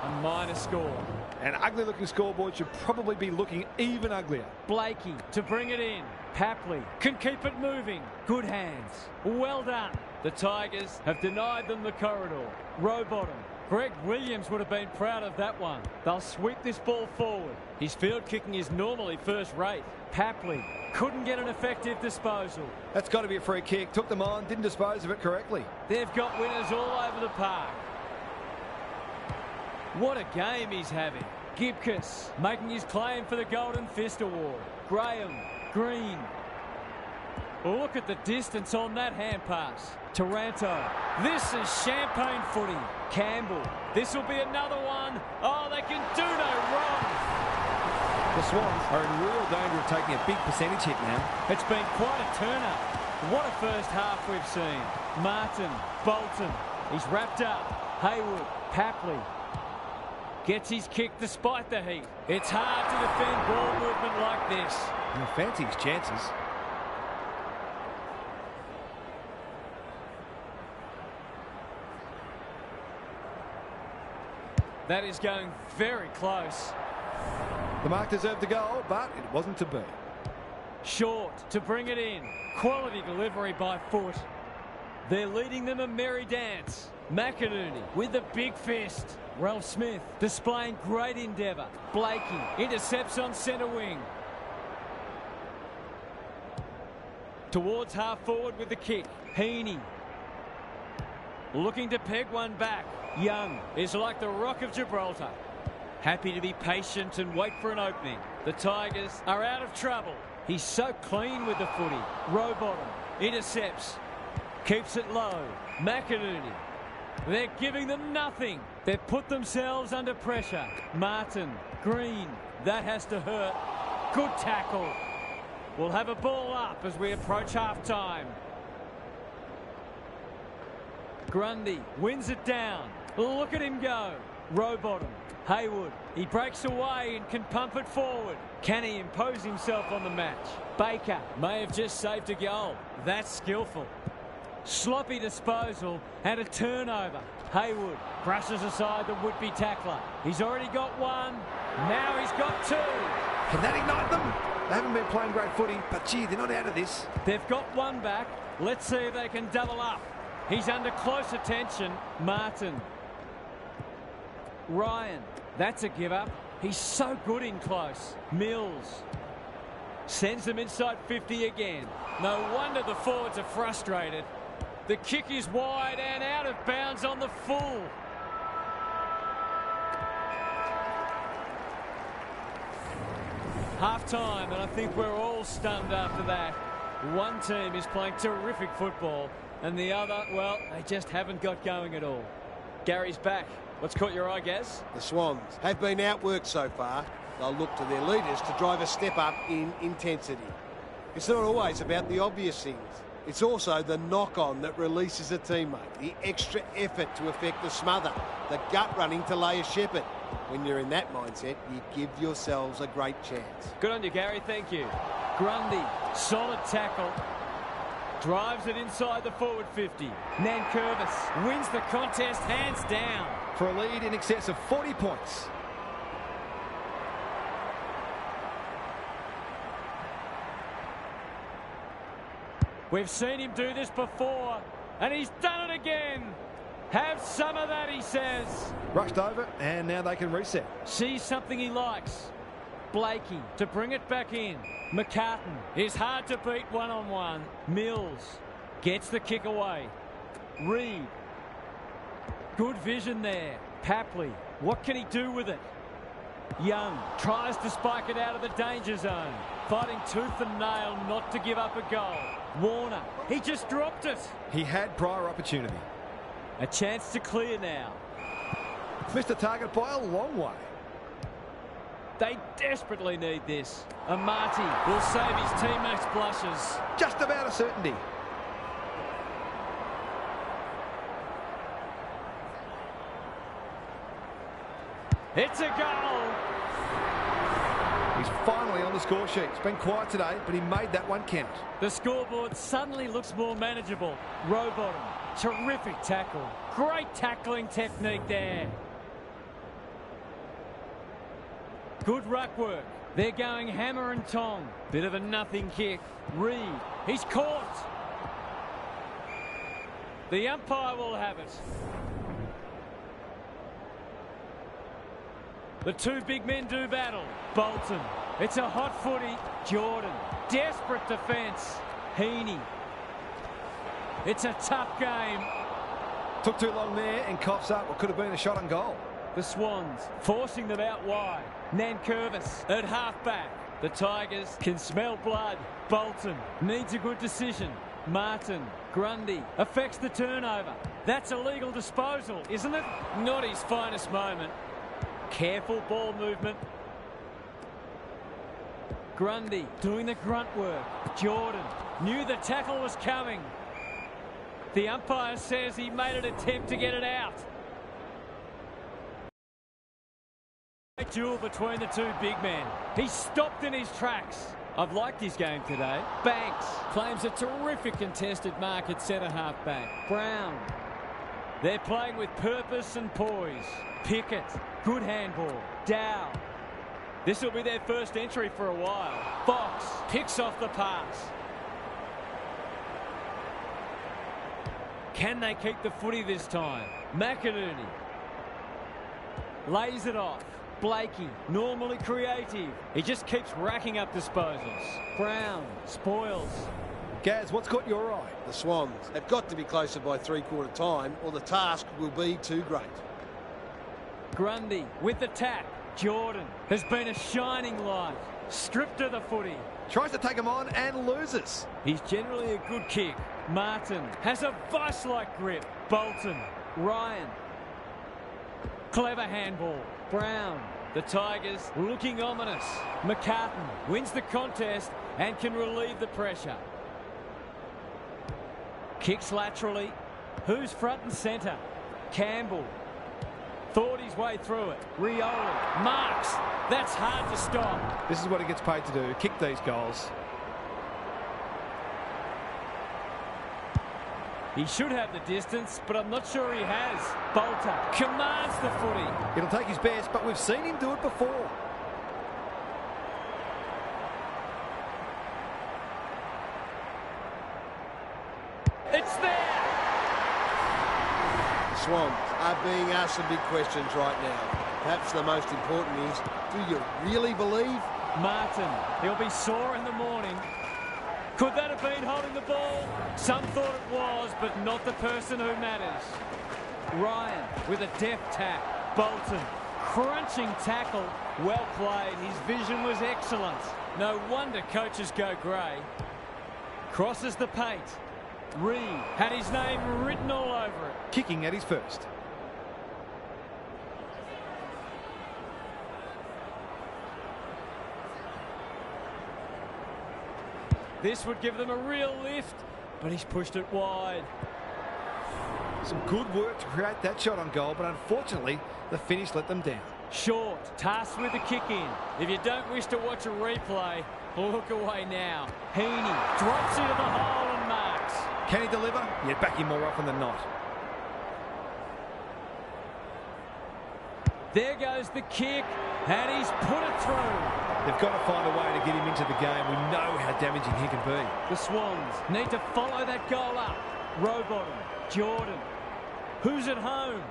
A minor score. An ugly-looking scoreboard should probably be looking even uglier. Blakey to bring it in. Papley can keep it moving. Good hands. Well done. The Tigers have denied them the corridor. Rowbottom. Greg Williams would have been proud of that one. They'll sweep this ball forward. His field kicking is normally first rate. Papley couldn't get an effective disposal. That's got to be a free kick. Took them on, didn't dispose of it correctly. They've got winners all over the park. What a game he's having. Gibcus making his claim for the Golden Fist Award. Graham. Green. Look at the distance on that hand pass. Taranto. This is champagne footy. Campbell. This will be another one. Oh, they can do no wrong. The Swans are in real danger of taking a big percentage hit now. It's been quite a turn-up. What a first half we've seen. Martin. Bolton. He's wrapped up. Haywood. Papley. Gets his kick despite the heat. It's hard to defend ball movement like this. He'll fancy his chances. That is going very close. The mark deserved the goal, but it wasn't to be. Short to bring it in. Quality delivery by foot. They're leading them a merry dance. McInerney with the big fist. Ralph Smith displaying great endeavour. Blakey intercepts on centre wing. Towards half forward with the kick. Heaney looking to peg one back. Young is like the Rock of Gibraltar. Happy to be patient and wait for an opening. The Tigers are out of trouble. He's so clean with the footy. Rowbottom intercepts. Keeps it low. McInerney. They're giving them nothing. They've put themselves under pressure. Martin. Green. That has to hurt. Good tackle. We'll have a ball up as we approach half-time. Grundy wins it down. Look at him go. Rowbottom. Haywood. He breaks away and can pump it forward. Can he impose himself on the match? Baker may have just saved a goal. That's skillful. Sloppy disposal and a turnover. Haywood brushes aside the would-be tackler. He's already got one. Now he's got two. Can that ignite them? They haven't been playing great footy, but gee, they're not out of this. They've got one back. Let's see if they can double up. He's under close attention. Martin. Ryan. That's a give up. He's so good in close. Mills. Sends them inside 50 again. No wonder the forwards are frustrated. The kick is wide and out of bounds on the full. Half-time, and I think we're all stunned after that. One team is playing terrific football, and the other, well, they just haven't got going at all. Gary's back. What's caught your eye, Gaz? The Swans have been outworked so far. They'll look to their leaders to drive a step up in intensity. It's not always about the obvious things. It's also the knock-on that releases a teammate, the extra effort to effect the smother, the gut running to lay a shepherd. When you're in that mindset, you give yourselves a great chance. Good on you, Gary. Thank you. Grundy, solid tackle. Drives it inside the forward 50. Nankervis wins the contest hands down. For a lead in excess of 40 points. We've seen him do this before, and he's done it again. Have some of that, he says. Rushed over, and now they can reset. Sees something he likes. Blakey to bring it back in. McCartan is hard to beat one-on-one. Mills gets the kick away. Reed. Good vision there. Papley. What can he do with it? Young tries to spike it out of the danger zone. Fighting tooth and nail not to give up a goal. Warner. He just dropped it. He had prior opportunity. A chance to clear now. Missed the target by a long way. They desperately need this. Amati will save his teammates' blushes. Just about a certainty. It's a goal. He's finally on the score sheet. It's been quiet today, but he made that one count. The scoreboard suddenly looks more manageable. Rowbottom, terrific tackle. Great tackling technique there. Good ruck work. They're going hammer and tong. Bit of a nothing kick. Reed, he's caught. The umpire will have it. The two big men do battle. Bolton. It's a hot footy. Jordan. Desperate defence. Heaney. It's a tough game. Took too long there and coughs up what could have been a shot on goal. The Swans forcing them out wide. Nankervis at half-back. The Tigers can smell blood. Bolton needs a good decision. Martin. Grundy affects the turnover. That's a legal disposal, isn't it? Not his finest moment. Careful ball movement. Grundy doing the grunt work. Jordan knew the tackle was coming. The umpire says he made an attempt to get it out. Great duel between the two big men. He stopped in his tracks. I've liked his game today. Banks claims a terrific contested mark at centre half back. Brown. They're playing with purpose and poise. Pickett. Good handball. Dow. This will be their first entry for a while. Fox picks off the pass. Can they keep the footy this time? McInerney lays it off. Blakey, normally creative. He just keeps racking up disposals. Brown spoils. Gaz, what's caught your eye? The Swans have got to be closer by three-quarter time or the task will be too great. Grundy with the tap. Jordan has been a shining light. Stripped of the footy. Tries to take him on and loses. He's generally a good kick. Martin has a vice-like grip. Bolton. Ryan. Clever handball. Brown. The Tigers looking ominous. McCartan wins the contest and can relieve the pressure. Kicks laterally. Who's front and centre? Campbell. Thought his way through it. Rioli marks. That's hard to stop. This is what he gets paid to do, kick these goals. He should have the distance, but I'm not sure he has. Bolter commands the footy. It'll take his best, but we've seen him do it before. It's there! The Swans are being asked some big questions right now. Perhaps the most important is, do you really believe? Martin, he'll be sore in the morning. Could that have been holding the ball? Some thought it was, but not the person who matters. Ryan with a deft tap. Bolton, crunching tackle. Well played. His vision was excellent. No wonder coaches go grey. Crosses the paint. Reed had his name written all over it. Kicking at his first. This would give them a real lift, but he's pushed it wide. Some good work to create that shot on goal, but unfortunately, the finish let them down. Short, tasked with the kick in. If you don't wish to watch a replay, look away now. Heaney drops into the hole and marks. Can he deliver? Yeah, back him more often than not. There goes the kick, and he's put it through. They've got to find a way to get him into the game. We know how damaging he can be. The Swans need to follow that goal up. Rowbottom, Jordan. Who's at home?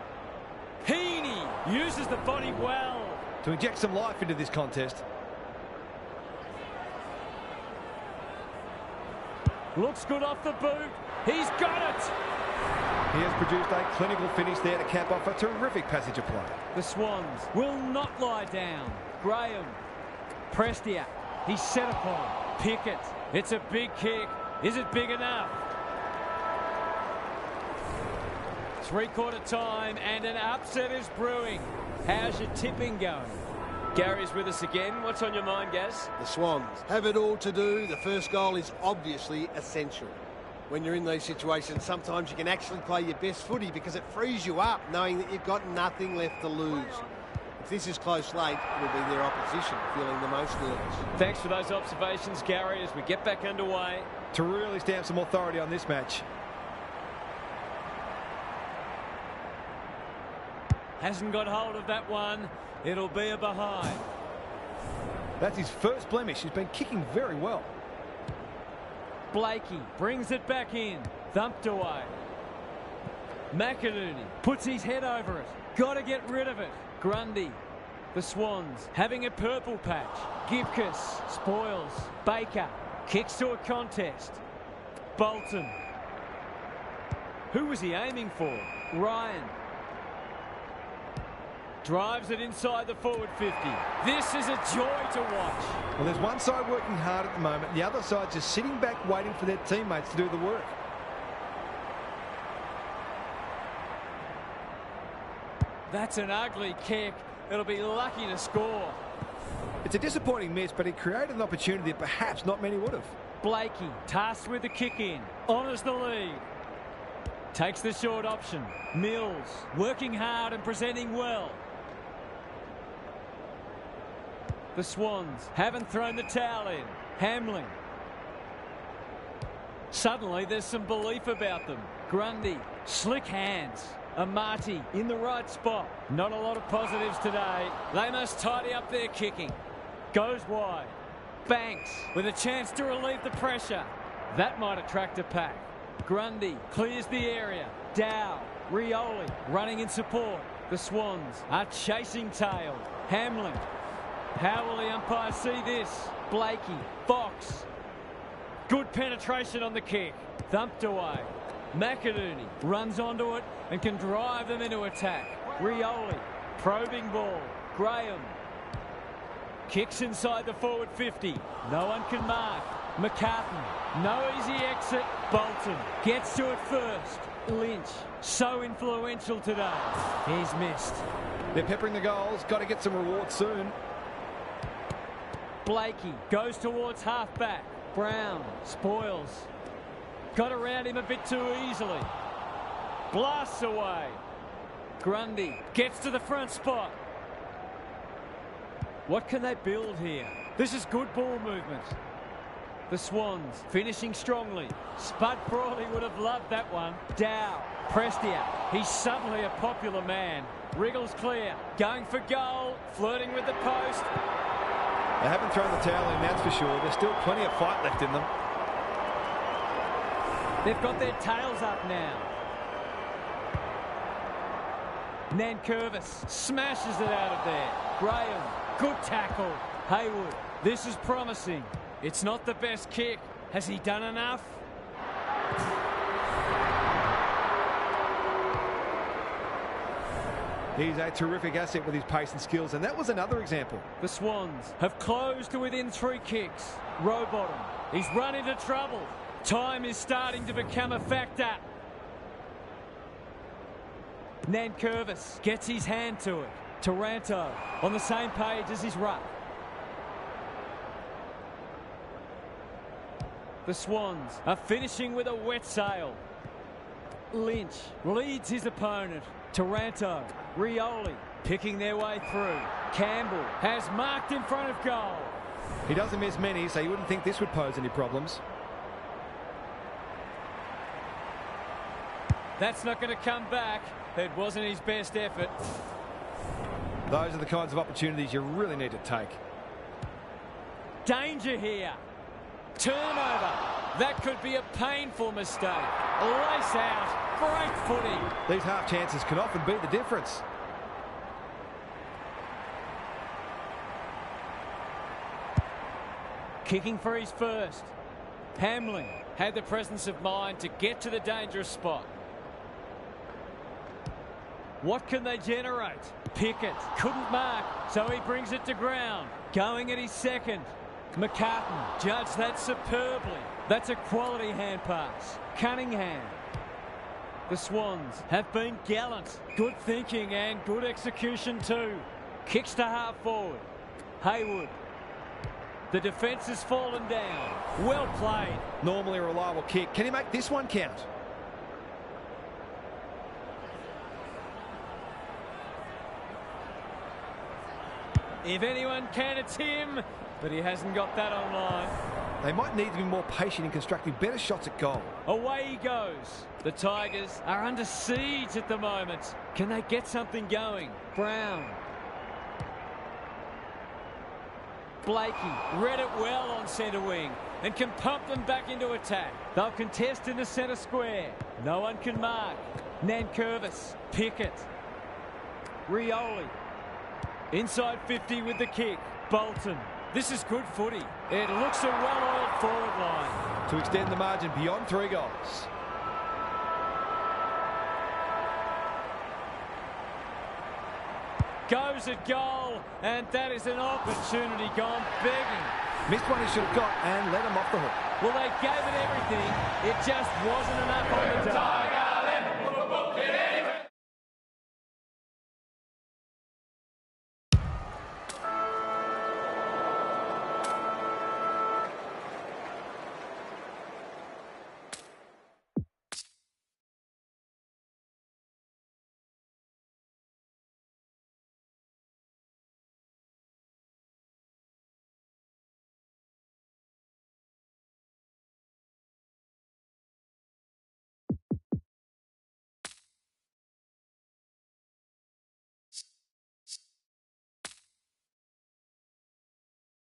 Heaney uses the body well. To inject some life into this contest. Looks good off the boot. He's got it. He has produced a clinical finish there to cap off a terrific passage of play. The Swans will not lie down. Graham. Prestia. He's set upon. Pickett. It's a big kick. Is it big enough? Three-quarter time and an upset is brewing. How's your tipping going? Gary's with us again. What's on your mind, Gaz? The Swans have it all to do. The first goal is obviously essential. When you're in these situations, sometimes you can actually play your best footy because it frees you up knowing that you've got nothing left to lose. If this is close late, it will be their opposition feeling the most nervous. Thanks for those observations, Gary, as we get back underway. To really stamp some authority on this match. Hasn't got hold of that one. It'll be a behind. That's his first blemish. He's been kicking very well. Blakey brings it back in. Thumped away. McInerney puts his head over it. Got to get rid of it. Grundy. The Swans having a purple patch. Gibcus spoils. Baker kicks to a contest. Bolton. Who was he aiming for? Ryan. Drives it inside the forward 50. This is a joy to watch. Well, there's one side working hard at the moment. The other side just sitting back waiting for their teammates to do the work. That's an ugly kick. It'll be lucky to score. It's a disappointing miss, but he created an opportunity that perhaps not many would have. Blakey tasked with the kick in. Honours the lead. Takes the short option. Mills working hard and presenting well. The Swans haven't thrown the towel in. Hamling. Suddenly there's some belief about them. Grundy. Slick hands. Amati in the right spot. Not a lot of positives today. They must tidy up their kicking. Goes wide. Banks with a chance to relieve the pressure. That might attract a pack. Grundy clears the area. Dow, Rioli running in support. The Swans are chasing tail. Hamlin. How will the umpire see this? Blakey, Fox. Good penetration on the kick. Thumped away. McInerney runs onto it and can drive them into attack. Rioli, probing ball. Graham. Kicks inside the forward 50. No one can mark. McCartan. No easy exit. Bolton gets to it first. Lynch, so influential today. He's missed. They're peppering the goals. Got to get some reward soon. Blakey goes towards half-back. Brown spoils. Got around him a bit too easily. Blasts away. Grundy gets to the front spot. What can they build here? This is good ball movement. The Swans finishing strongly. Spud Frawley would have loved that one. Dow, Prestia. He's suddenly a popular man. Wriggles clear. Going for goal. Flirting with the post. They haven't thrown the towel in, that's for sure. There's still plenty of fight left in them. They've got their tails up now. Nankervis smashes it out of there. Graham, good tackle. Haywood, this is promising. It's not the best kick. Has he done enough? He's a terrific asset with his pace and skills, and that was another example. The Swans have closed to within 3 kicks. Rowbottom, he's run into trouble. Time is starting to become a factor. Nankervis gets his hand to it. Taranto on the same page as his ruck. The Swans are finishing with a wet sail. Lynch leads his opponent. Taranto, Rioli picking their way through. Campbell has marked in front of goal. He doesn't miss many, so you wouldn't think this would pose any problems. That's not going to come back. It wasn't his best effort. Those are the kinds of opportunities you really need to take. Danger here. Turnover. That could be a painful mistake. Lace out. Great footy. These half chances can often be the difference. Kicking for his first. Hamlin had the presence of mind to get to the dangerous spot. What can they generate? Pickett couldn't mark, so he brings it to ground. Going at his second. McCartan judged that superbly. That's a quality hand pass. Cunningham. The Swans have been gallant. Good thinking and good execution too. Kicks to half forward. Haywood. The defence has fallen down. Well played. Normally a reliable kick. Can he make this one count? If anyone can, it's him. But he hasn't got that online. They might need to be more patient in constructing better shots at goal. Away he goes. The Tigers are under siege at the moment. Can they get something going? Brown. Blakey read it well on centre wing and can pump them back into attack. They'll contest in the centre square. No one can mark. Nankervis. Pickett. Rioli. Inside 50 with the kick. Bolton. This is good footy. It looks a well-oiled forward line. To extend the margin beyond 3 goals. Goes at goal, and that is an opportunity gone begging. Missed one he should have got and let him off the hook. Well, they gave it everything. It just wasn't enough on the day.